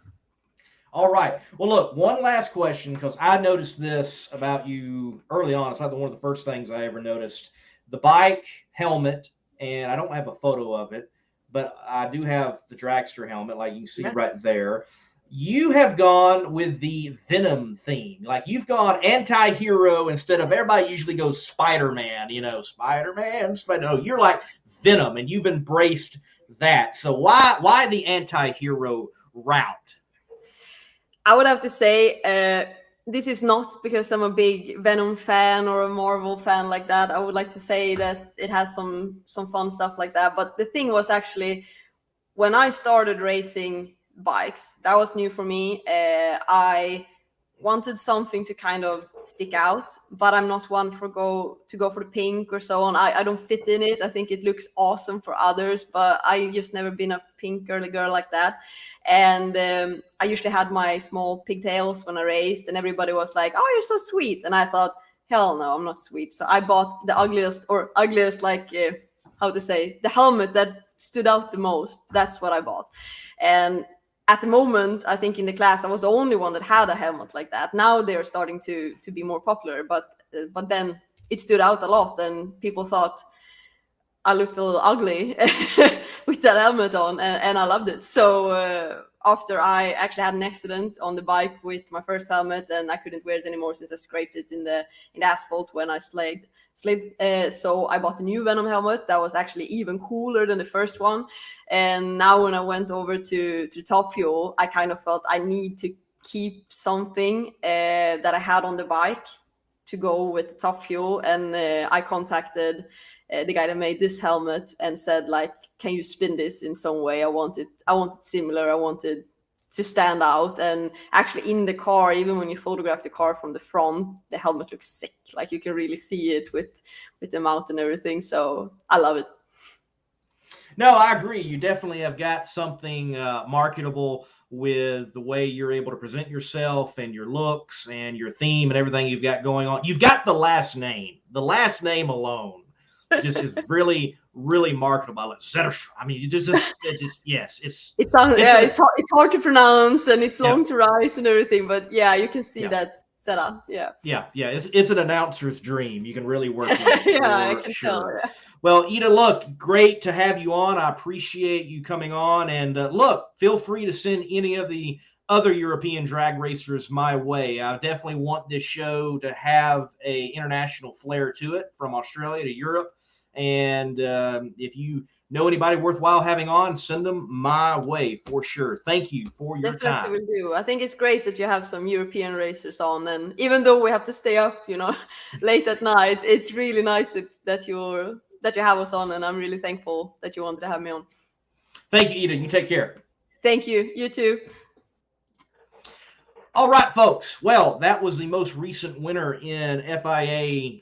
S1: All right. Well, look, one last question, because I noticed this about you early on. It's not one of the first things I ever noticed. The bike helmet, and I don't have a photo of it, but I do have the dragster helmet, like you can see right there. You have gone with the Venom theme. Like, you've gone anti-hero instead of, everybody usually goes Spider-Man, Spider-Man. No, you're like Venom, and you've embraced that. So why the anti-hero route?
S3: I would have to say this is not because I'm a big Venom fan or a Marvel fan like that. I would like to say that it has some fun stuff like that. But the thing was, actually, when I started racing bikes, that was new for me. I wanted something to kind of stick out, but I'm not one to go for the pink or so on. I don't fit in it. I think it looks awesome for others, but I just never been a pink girly girl like that. And I usually had my small pigtails when I raced, and everybody was like, "Oh, you're so sweet." And I thought, hell no, I'm not sweet. So I bought the ugliest, like the helmet that stood out the most. That's what I bought. And at the moment, I think in the class, I was the only one that had a helmet like that. Now they're starting to be more popular, but then it stood out a lot, and people thought I looked a little ugly with that helmet on, and I loved it. So after I actually had an accident on the bike with my first helmet, and I couldn't wear it anymore since I scraped it in the asphalt when I slid. So I bought a new Venom helmet that was actually even cooler than the first one. And now when I went over to Top Fuel, I kind of felt I need to keep something that I had on the bike to go with Top Fuel. And I contacted the guy that made this helmet and said, like, can you spin this in some way? I want it similar. I wanted to stand out. And actually in the car, even when you photograph the car from the front, the helmet looks sick. Like, you can really see it with the mount and everything. So I love it.
S1: No, I agree. You definitely have got something marketable with the way you're able to present yourself and your looks and your theme and everything you've got going on. You've got the last name. The last name alone just is really, really marketable. Zetterstrom. I mean, it's
S3: hard to pronounce, and it's long to write and everything. But yeah, you can see that setup. Yeah.
S1: Yeah. It's an announcer's dream. You can really work with it.
S3: Yeah, I
S1: for
S3: can
S1: sure.
S3: tell. Yeah.
S1: Well, Ida, look, great to have you on. I appreciate you coming on. And look, feel free to send any of the other European drag racers my way. I definitely want this show to have a international flair to it, from Australia to Europe. And if you know anybody worthwhile having on, send them my way for sure. Thank you for your
S3: Definitely
S1: time.
S3: will do. I think it's great that you have some European racers on, and even though we have to stay up, late at night, it's really nice that you have us on, and I'm really thankful that you wanted to have me on.
S1: Thank you, Ida. You take care.
S3: Thank you. You too.
S1: All right, folks. Well, that was the most recent winner in FIA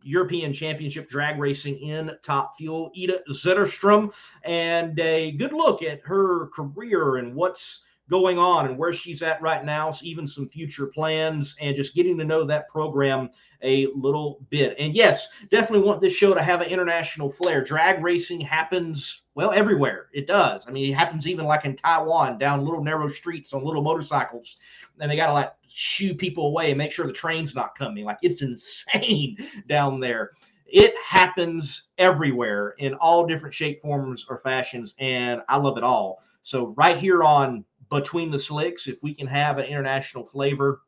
S1: European Championship drag racing in Top Fuel, Ida Zetterstrom, and a good look at her career and what's going on and where she's at right now, even some future plans, and just getting to know that program a little bit. And yes, definitely want this show to have an international flair. Drag racing happens, well, everywhere. It does. I mean, it happens even like in Taiwan, down little narrow streets on little motorcycles, and they got to like shoo people away and make sure the train's not coming. Like, it's insane down there. It happens everywhere in all different shape, forms, or fashions, and I love it all. So right here on Between the Slicks, if we can have an international flavor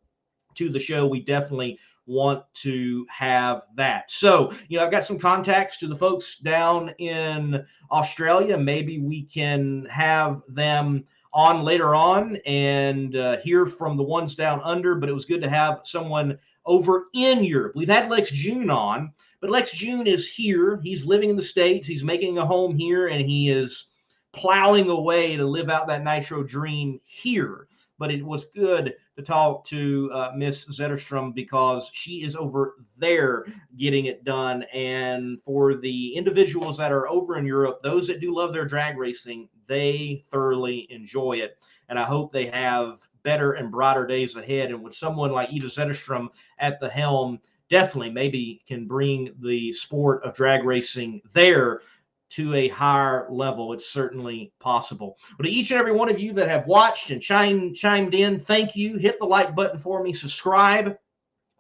S1: to the show, we definitely want to have that. So, I've got some contacts to the folks down in Australia. Maybe we can have them on later on and hear from the ones down under, but it was good to have someone over in Europe. We've had Lex June on, but Lex June is here. He's living in the States. He's making a home here, and he is plowing away to live out that Nitro dream here. But it was good to talk to Miss Zetterstrom, because she is over there getting it done. And for the individuals that are over in Europe, those that do love their drag racing, they thoroughly enjoy it. And I hope they have better and brighter days ahead. And with someone like Ida Zetterstrom at the helm, definitely maybe can bring the sport of drag racing there to a higher level. It's certainly possible. But to each and every one of you that have watched and chimed in, thank you. Hit the like button for me. Subscribe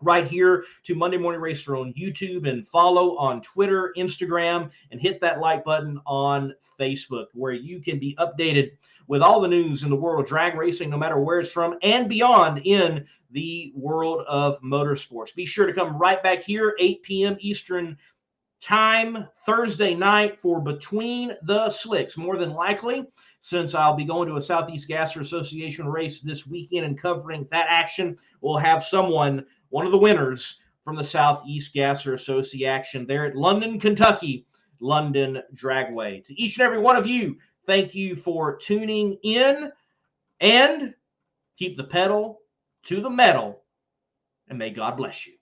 S1: right here to Monday Morning Racer on YouTube, and follow on Twitter, Instagram, and hit that like button on Facebook, where you can be updated with all the news in the world of drag racing, no matter where it's from, and beyond in the world of motorsports. Be sure to come right back here, 8 p.m. Eastern time Thursday night, for Between the Slicks. More than likely, since I'll be going to a Southeast Gasser Association race this weekend and covering that action, we'll have someone, one of the winners from the Southeast Gasser Association there at London, Kentucky, London Dragway. To each and every one of you, thank you for tuning in, and keep the pedal to the metal, and may God bless you.